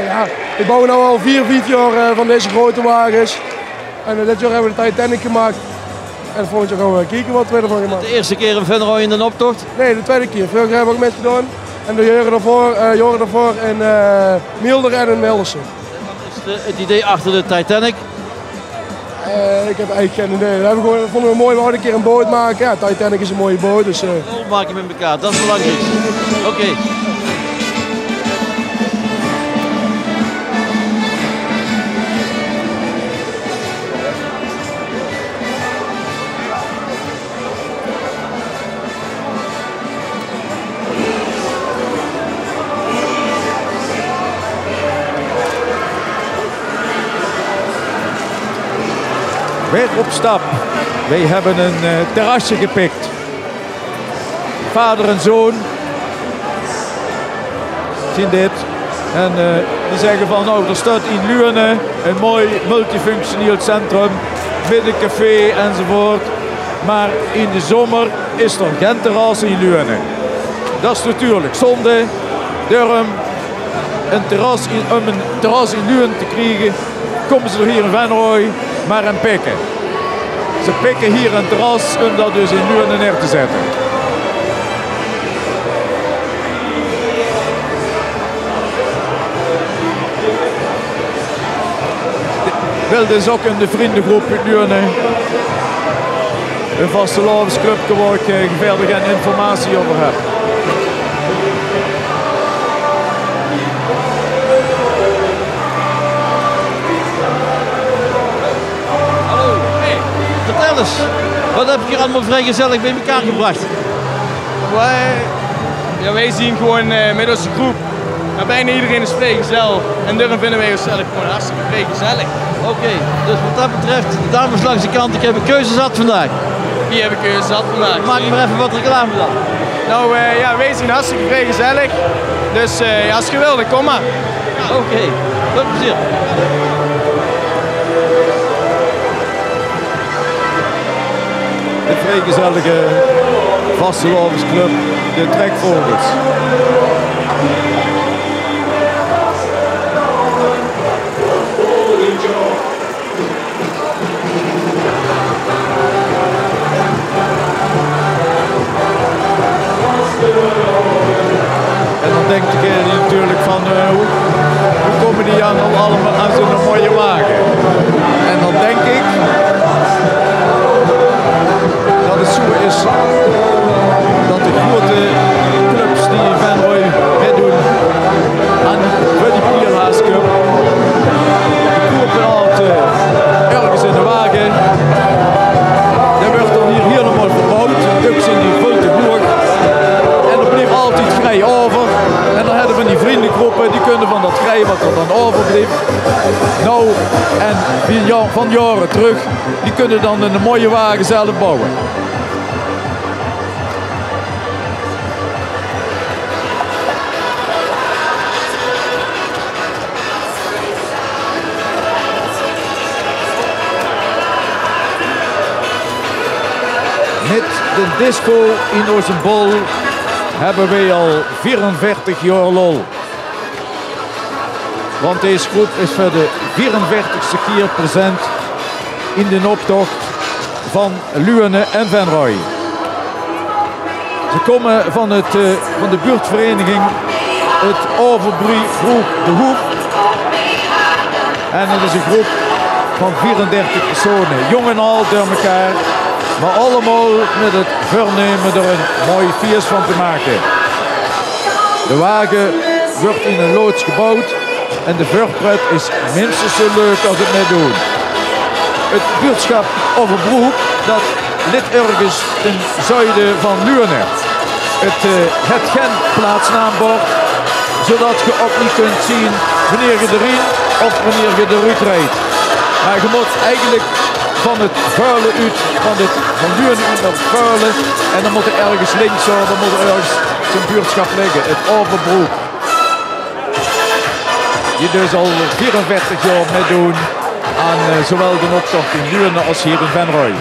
Ja, ik bouw nu al 4 jaar van deze grote wagens. En dit jaar hebben we de Titanic gemaakt. En volgend jaar gaan we kijken wat we ervan gemaakt. De eerste keer in Venrooy in de optocht? Nee, de tweede keer. Vorig jaar heb ik met gedaan. En de jaren daarvoor in Milderen en in Meldersen. Wat is het idee achter de Titanic? Ik heb eigenlijk geen idee. Dat vonden we mooi, we hadden een keer een boot maken. Ja, Titanic is een mooie boot. Dus, maak je met elkaar, dat is belangrijk. Oké. Weer op stap. Wij hebben een terrasje gepikt. Vader en zoon. Zien dit. En die zeggen van nou, er staat in Luene een mooi multifunctioneel centrum. Met een café enzovoort. Maar in de zomer is er geen terras in Luene. Dat is natuurlijk zonde. Daarom om een terras in Luene te krijgen, komen ze er hier in Venrooy maar aan pikken. Ze pikken hier een terras om dat dus in Luene neer te zetten. Wil dus ook in de vriendengroep in Luene. Een vastelavondsclub waar ik verder geen informatie over heb. Wat heb je hier allemaal vrij gezellig bij elkaar gebracht? Wij zien gewoon met onze groep. Maar bijna iedereen is vrijgezel. En daarom vinden wij onszelf gewoon hartstikke vrijgezellig. Oké, dus wat dat betreft, de dames langs de kant, ik heb een keuze zat vandaag. Wie heb ik keuze zat vandaag? Maak maar even wat reclame dan. Nou ja, wij zien hartstikke vrijgezellig. Dus als je wil, dan kom maar. Oké, veel plezier. De vrijgezellige vastelavondsclub, de Trekvogels. En dan denkt je natuurlijk van hoe komen die allemaal aan zo'n mooie wagen? En dan denk ik dat het zo is dat de grote clubs die in Venrooy meedoen aan de Pierhaas Cup, die kopen altijd ergens in de wagen. Dat wordt dan hier helemaal verbouwd, de clubs in die grote boer. En er blijft altijd vrij En dan hebben we die vriendengroepen, die kunnen van dat krijgen wat er dan overblijft. Nou, en van jaren terug, die kunnen dan een mooie wagen zelf bouwen. Met de disco in onze bol hebben wij al 44 jaar lol. Want deze groep is voor de 44ste keer present in de optocht van Luene en Venrooy. Ze komen van de buurtvereniging het Overbrie Groep de Hoef. En het is een groep van 34 personen, jong en oud door elkaar. Maar allemaal met het voornemen er een mooi feest van te maken. De wagen wordt in een loods gebouwd en de voorpret is minstens zo leuk als het net doen. Het buurtschap Overbroek dat ligt ergens ten zuiden van Luene. Het geen plaatsnaambord, zodat je ook niet kunt zien wanneer je erin of wanneer je eruit rijdt. Maar je moet eigenlijk van het vuile uit, van Luene uit naar het vuile. En dan moet er ergens links zo, dan moet er ergens zijn buurtschap liggen, het Overbroek. Die dus al 44 jaar meedoen aan zowel de optocht in Luene als hier in Venrooy.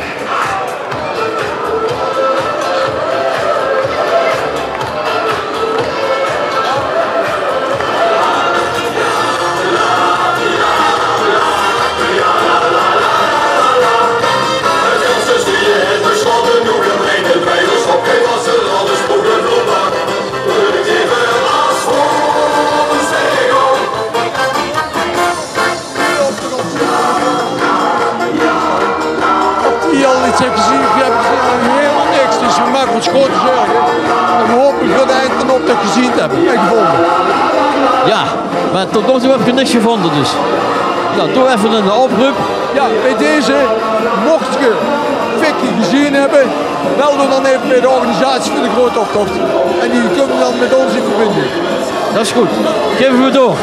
Gezien hebben en gevonden. Ja, maar tot nog toe heb ik niks gevonden dus. Nou, doe even een oproep. Ja, bij deze, mocht je Vicky gezien hebben, bel dan even bij de organisatie voor de grote optocht. En die kunnen dan met ons in verbinding. Dat is goed. Geven we door.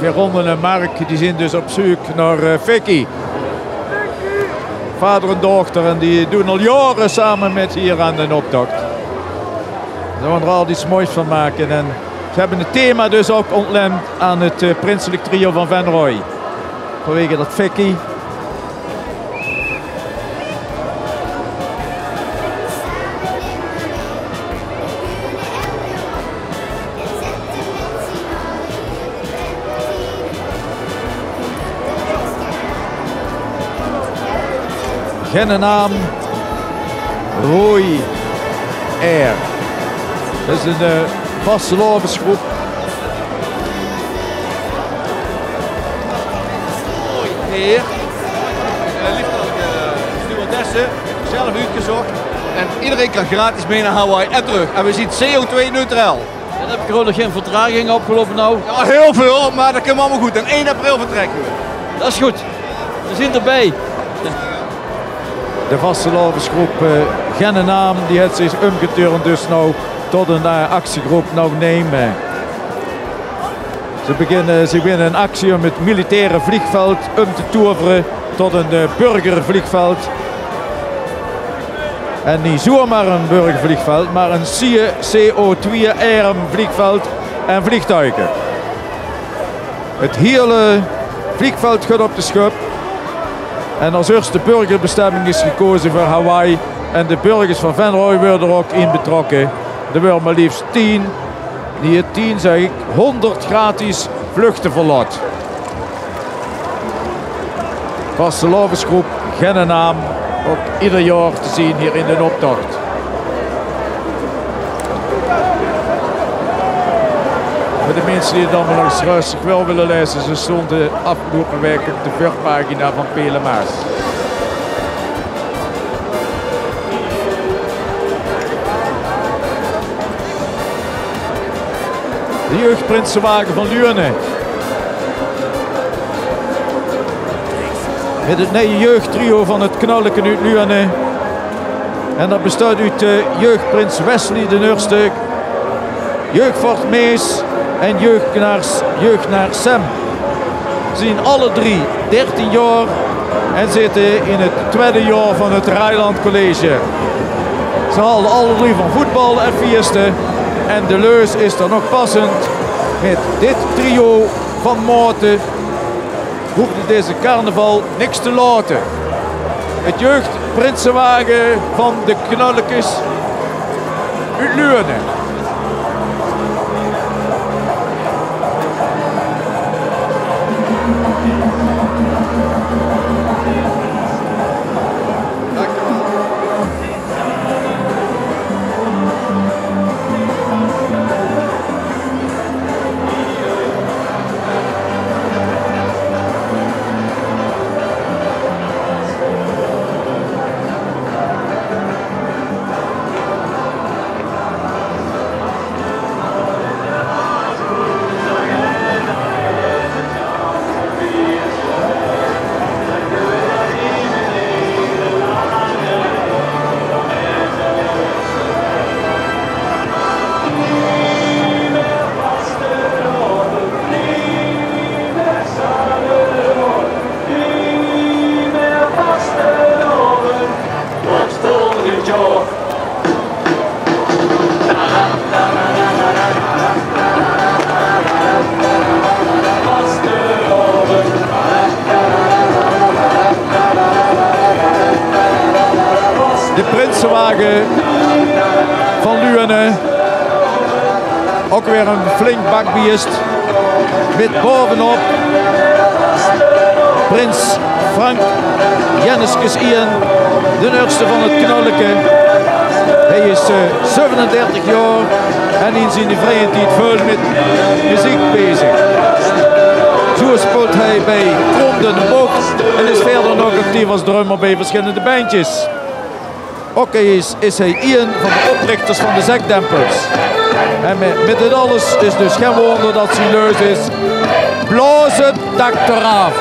Veron en Mark die zijn dus op zoek naar Vicky. Vader en dochter en die doen al jaren samen met hier aan de optocht. Ze gaan er al iets moois van maken en ze hebben het thema dus ook ontleend aan het prinselijk trio van Venrooy. Vanwege dat Vicky. Geen naam, Roy Air. Dat is een vastelovensgroep. Roy Air, liefdelijke stewardessen, zelf uitgezocht. En iedereen kan gratis mee naar Hawaii en terug. En we zien CO2 neutraal. En heb ik gewoon nog geen vertraging opgelopen nou? Ja, heel veel, maar dat kunnen we allemaal goed. En 1 april vertrekken we. Dat is goed. We zijn erbij. De vastelovensgroep geen naam, die heeft zich omgeturnd dus nou tot een actiegroep nou nemen. Ze beginnen een actie om het militaire vliegveld om te toveren tot een burgervliegveld. En niet zomaar een burgervliegveld, maar een CO2-arm vliegveld en vliegtuigen. Het hele vliegveld gaat op de schop. En als eerste burgerbestemming is gekozen voor Hawaii. En de burgers van Venrooy worden er ook in betrokken. Er worden maar liefst 10, niet 10 zeg ik, 100 gratis vluchten verlaat. Vastelovensgroep, geen naam, ook ieder jaar te zien hier in de optocht. Voor de mensen die het allemaal nog eens rustig wel willen lezen, ze stonden afgelopen week op de voorpagina van Pelemaas. De jeugdprinsenwagen van Luene. Met het nieuwe jeugdtrio van het Knolleke uit Luane. En dat bestaat uit jeugdprins Wesley de Nurste, jeugdvoort Mees en jeugdnaar Sam. Ze zijn alle drie 13 jaar en zitten in het tweede jaar van het Rijland College. Ze halen alle drie van voetbal en vierste. En de leus is er nog passend. Met dit trio van maten hoefde deze carnaval niks te laten. Het jeugdprinsenwagen van de Knollekes uit Luane. De prinsenwagen van Luane. Ook weer een flink bakbiest. Met bovenop prins Frank Jenneskes Ian, de nurste van het Knolleke. Hij is 37 jaar en in zijn vrije tijd veel met muziek bezig. Zo speelt hij bij Krom den Bok en is verder nog actief als drummer bij verschillende bandjes. Ook is hij een van de oprichters van de Zekdempels. En met dit alles is dus geen wonder dat zijn leus is. Blaas het dak eraf.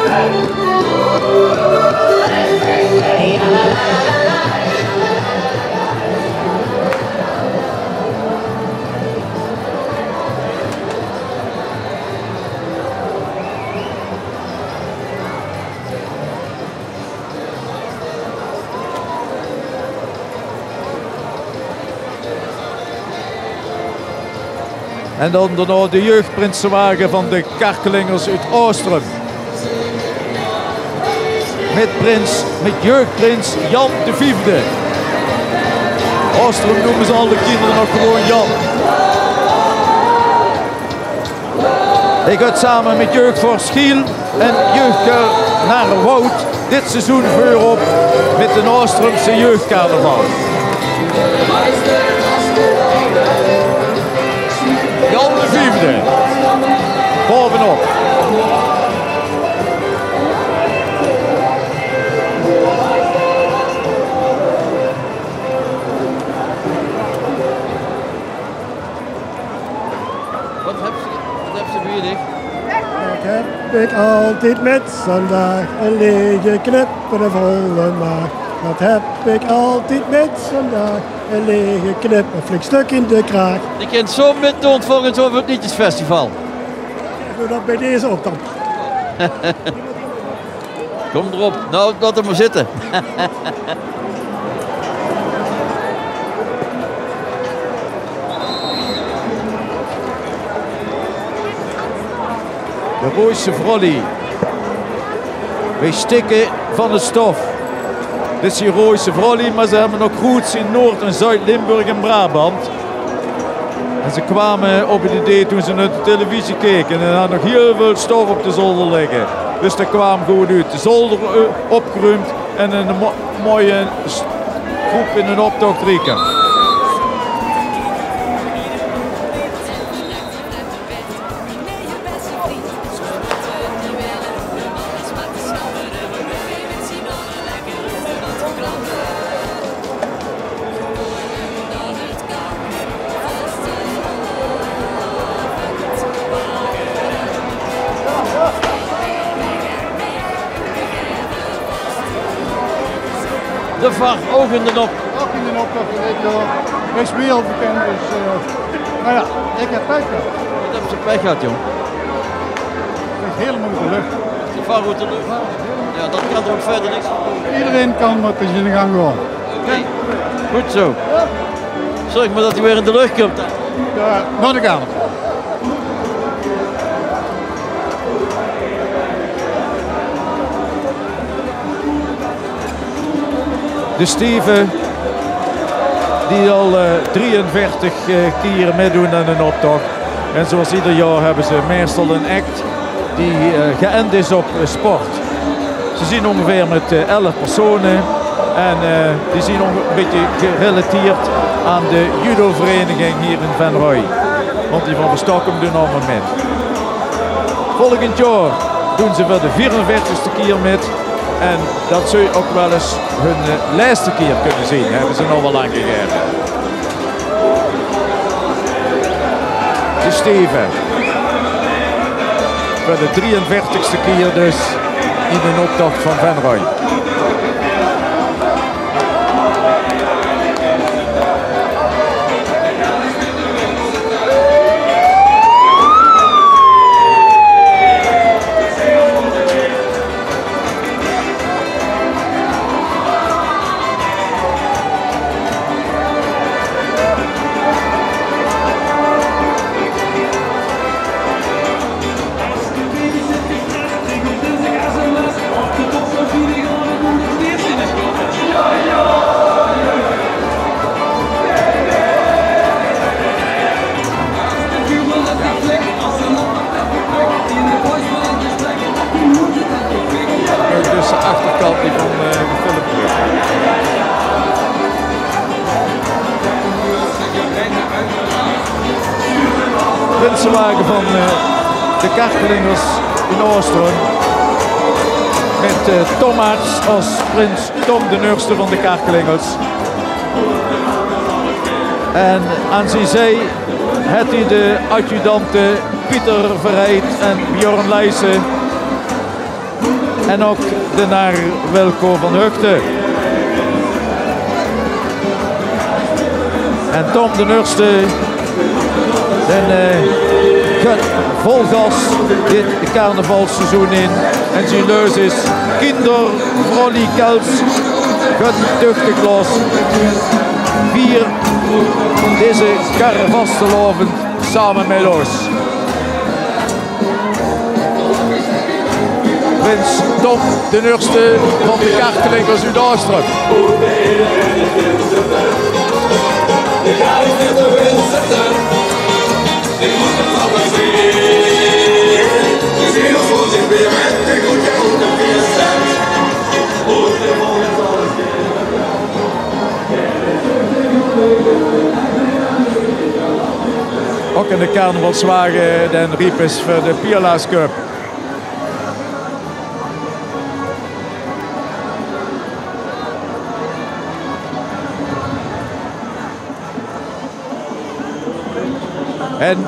En dan daarna de jeugdprinsenwagen van de Karkelingers uit Oostrum. Met jeugdprins Jan de Vijfde. Oostrum noemen ze alle kinderen nog gewoon Jan. Hij gaat samen met jeugdvorst Giel en jeugdker naar Woud dit seizoen vuur op met de Oostrumse jeugdcarnaval. Jan de Vijfde, bovenop. Wat heb ze bij je? Dat heb ik altijd met zondag, een lege knip en een volle maag. Dat heb ik altijd met zondag, een lege knip, een flink stuk in de kraag. Je kent zo meedoen volgens over het Liedjesfestival. Doe dat bij deze op dan. Kom erop, nou laat hem maar zitten. De Rooise Vrolly. Wij stikken van de stof. Dit is die Rooise Vrolly, maar ze hebben nog roots in Noord- en Zuid-Limburg en Brabant. En ze kwamen op het idee toen ze naar de televisie keken en er had nog heel veel stof op de zolder liggen. Dus dat kwam goed uit. De zolder opgeruimd en een mooie groep in een optocht rieken. De VAR ook in de op. Ook in de optocht van dit jaar. Is wereldbekend, dus nou ja, ik heb pech gehad. Wat heb je pech gehad, jong? Het is helemaal uit de lucht. De VAR uit de lucht. Ja, dat kan er ook verder niks. Iedereen kan met de zin gaan gewoon. Oké, goed zo. Zorg maar dat hij weer in de lucht komt. Ja, naar de kamer. De Steven, die al 43 keer meedoen aan een optocht. En zoals ieder jaar hebben ze meestal een act die geënt is op sport. Ze zien ongeveer met 11 personen en die zien een beetje gerelateerd aan de judo-vereniging hier in Venray. Want die van de Stockholm doen allemaal mee. Volgend jaar doen ze voor de 44ste keer mee. En dat zul je ook wel eens hun laatste keer kunnen zien. Hebben ze nog wel lang gegeven. De Steven. Voor de 43ste keer dus in een optocht van Venray. Prinsenwagen van de Karkelingers in Oostrum. Met Tom Arts als prins Tom de Nurste van de Karkelingers. En aan zijn zij had hij de adjudanten Pieter Verheid en Bjorn Leijsen. En ook de naar Wilco van Hugten. En Tom de Nurste gaat vol gas dit carnavalseizoen in. En zijn leus is Kinder, Vrolly, Kels, gaat tuchtig los. 4 deze karren vast te lopen samen met ons. Prins Tom de Nurste van de Karkelingers uit Oostrum. Ook in de carnavalswagen den riep is voor de Pierla's Cup. En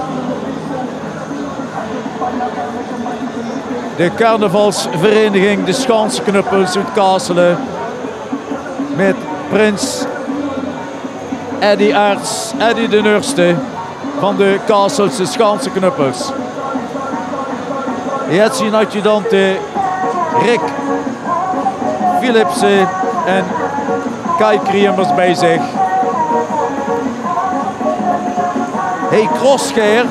de carnavalsvereniging de Schansknuppels uit Kasselen met prins Eddy Arts, Eddy de Nurste van de Kasselse Schansknuppels. Je hebt zijn adjudanten Rick Philipsen en Kai Kriemers bij zich. Hij crossgeer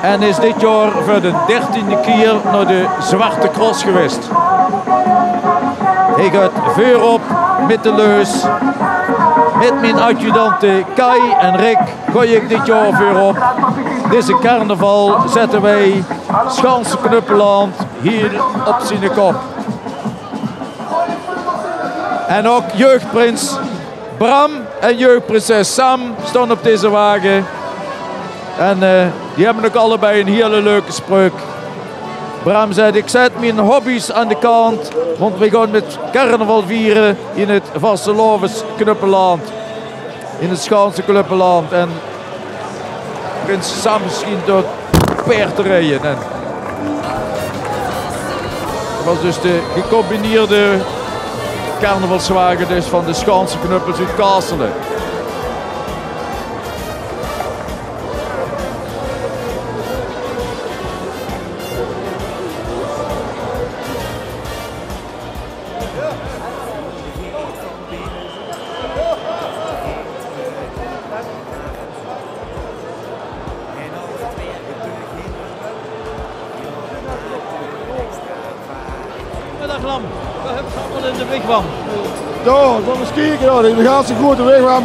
en is dit jaar voor de 13e keer naar de Zwarte Cross geweest. Hij gaat vuur op met de leus. Met mijn adjudanten Kai en Rick gooi ik dit jaar vuur op. Deze carnaval zetten wij Schansknuppeland hier op zijn kop. En ook jeugdprins Bram en jeugdprinses Sam staan op deze wagen. En die hebben ook allebei een hele leuke spreuk. Bram zei, ik zet mijn hobby's aan de kant, want we gaan met carnaval vieren in het Vastelovens Knuppeland. In het Schaanse Knuppeland. En prins Sam misschien door paard te rijden. En dat was dus de gecombineerde carnavalswagen dus van de Schansenknuppels uit Kastelen. Middag Lam, we hebben ze allemaal in de wigwam. Ja, dat is kijken, ja. De ganse grote wigwam.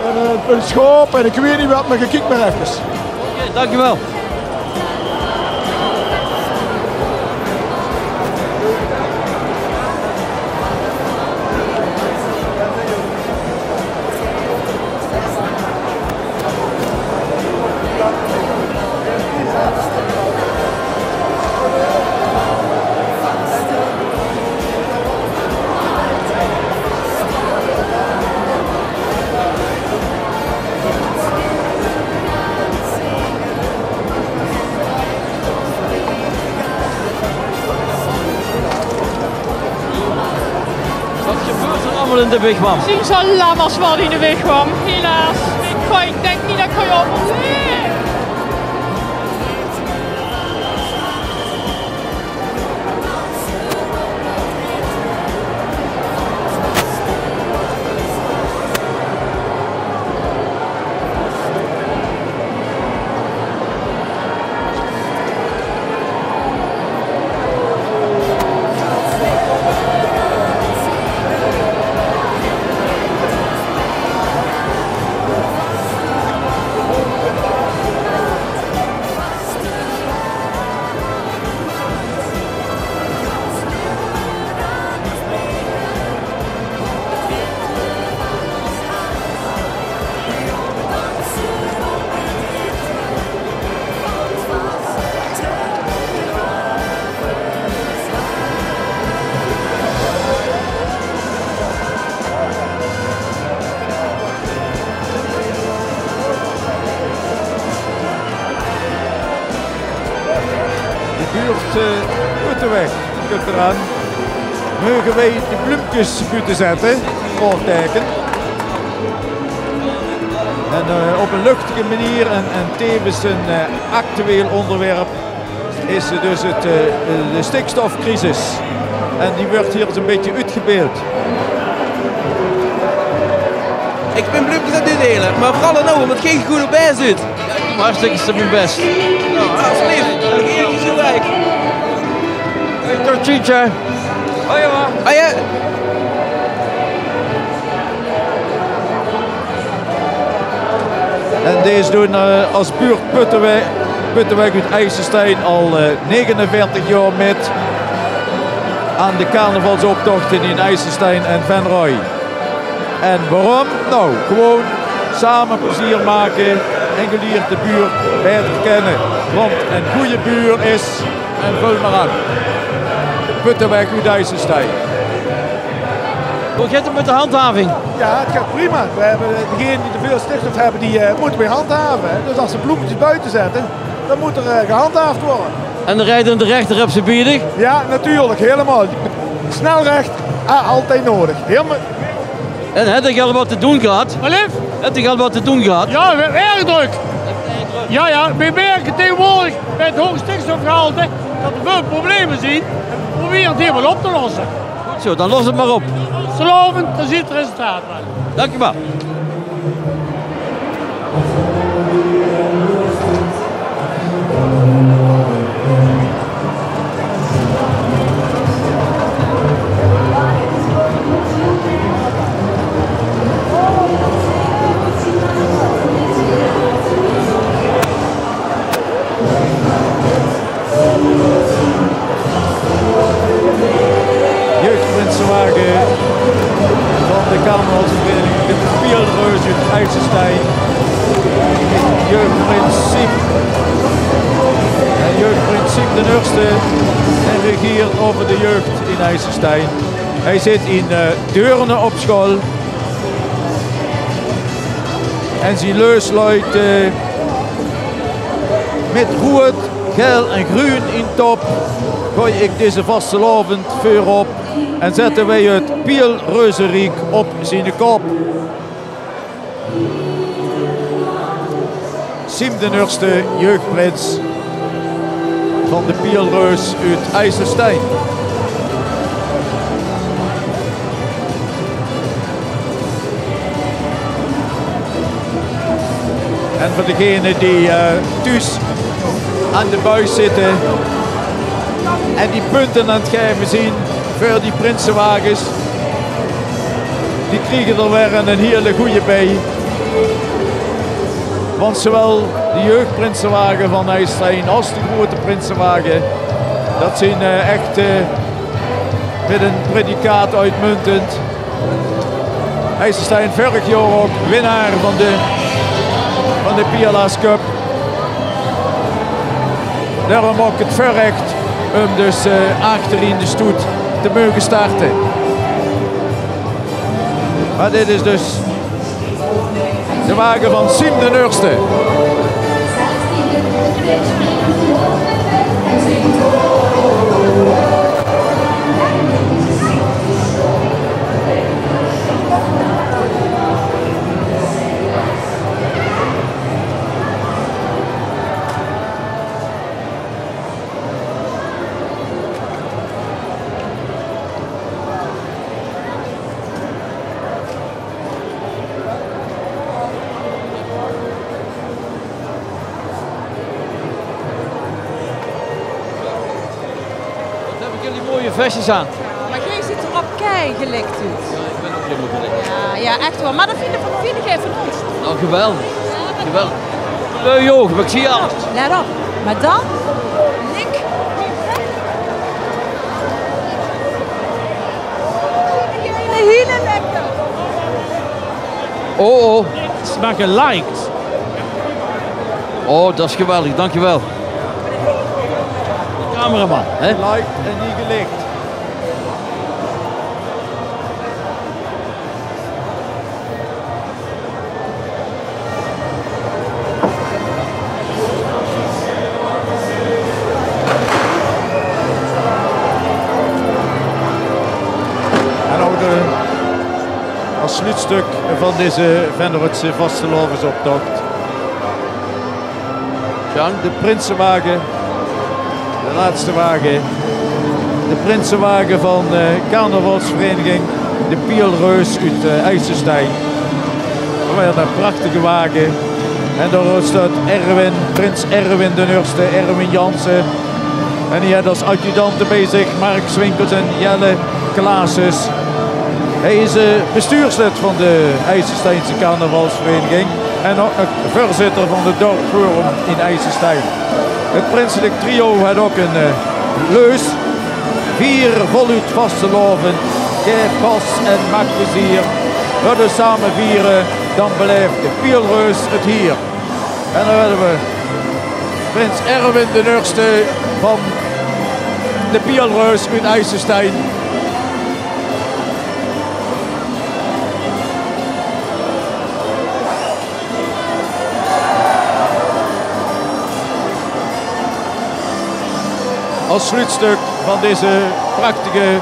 En een schaap en ik weet niet wat, maar je kijkt maar even. Oké, dankjewel. In de wigwam. Zien zo'n lammers wat in de wigwam, helaas. Ik denk niet dat ik ga overleven. Buitenweg kunt eraan. Mogen wij de bloempjes buiten zetten, voorteken. En op een luchtige manier en tevens een actueel onderwerp is dus de stikstofcrisis. En die wordt hier eens een beetje uitgebeeld. Ik ben bloempjes aan het delen, maar vooral nou omdat het geen goede bij zit. Ja, ik doe hartstikke mijn best. Nou, alsjeblieft, dan ga ik zo rijk. Tot ziens, hè. Hoi, jongen. Hoi, hè. En deze doen als buurt Puttenweg uit IJsselstein al 49 jaar met aan de carnavalsoptochten in IJsselstein en Venray. En waarom? Nou, gewoon samen plezier maken en geleerd de buurt beter kennen. Want een goede buur is, en vul maar aan, Puttenweg uit IJsselstein. Hoe gaat het met de handhaving? Ja, het gaat prima. We hebben degenen die te veel stikstof hebben, die moeten weer handhaven. Dus als ze bloemetjes buiten zetten, dan moet er gehandhaafd worden. En de rijdende rechter op zijn biedig? Ja, natuurlijk, helemaal. Snelrecht, altijd nodig. Helemaal. En heb je al wat te doen gehad? Wat lief? Heb je al wat te doen gehad? Ja, erg druk. Ja, we merken tegenwoordig bij het hoge stikstofgehalte dat we veel problemen zien. En we proberen het hier wel op te lossen. Goed zo, dan los het maar op. Slovend, dan ziet het resultaat wel. Dankjewel. Jeugdprinsenwagen van de carnavalsvereniging de Spielreus uit IJsselstein. Jeugdprins Siep. En jeugdprins Siep de Nurste en regeert over de jeugd in IJsselstein. Hij zit in Deurne op school. En zijn leus luidt met rood, geel en groen in top. Gooi ik deze vastelavond voor op en zetten wij het Piel Reuzenriek op zijn kop. Siem de Nurste, jeugdprins van de Pielreus uit IJsselstein. En voor degenen die thuis aan de buis zitten en die punten aan het geven zien voor die prinsenwagens, die krijgen er weer een hele goede bij. Want zowel de jeugdprinsenwagen van IJsselstein als de grote prinsenwagen, dat zijn echt met een predicaat uitmuntend. IJsselstein vorig jaar ook winnaar van de Piala's Cup. Daarom ook het verrecht om dus achterin de stoet te mogen starten. Maar dit is dus de wagen van Siem de Nurste. Mooie vestjes aan. Maar jij ziet er op kei gelikt uit. Ja, ik ben ook helemaal gelikt. Ja, echt wel. Maar dat vind ik van ons. Nou, geweldig. Geweldig. Leuke ogen, maar ik zie alles. Let op. Maar dan, link. Jij hele lekker. Oh. Het is maar geliked. Oh, dat is geweldig. Dankjewel. Cameraman, hè? Liked en niet gelicht. En ook als sluitstuk van deze Venrotse vastelovensoptocht. De Prinsenwagen. De laatste wagen, de Prinsenwagen van de carnavalsvereniging de Pielreus uit IJsselstein. Weer een prachtige wagen. En daar staat Prins Erwin de Nurste, Erwin Jansen. En hij had als adjudanten bij zich Mark Swinkels en Jelle Klaases. Hij is bestuurslid van de IJsselsteinse carnavalsvereniging en ook voorzitter van het dorpsforum in IJsselstein. Het prinselijk trio had ook een leus. 4 voluit vasteloven. Geef pas en maak plezier. We dus samen vieren, dan beleeft de Pielreus het hier. En dan hebben we prins Erwin de Nurste van de Pielreus uit IJsselstein. Als sluitstuk van deze prachtige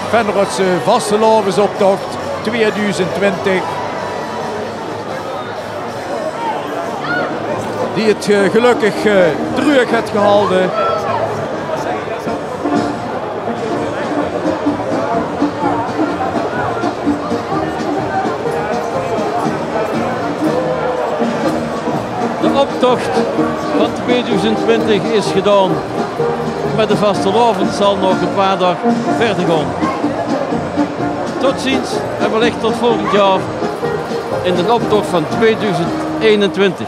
Venrotse vastelovensoptocht 2020. Die het gelukkig terug heeft gehouden. De optocht van 2020 is gedaan. Met de vasteloven zal nog een paar dagen verder gaan. Tot ziens en wellicht tot volgend jaar in de optocht van 2021.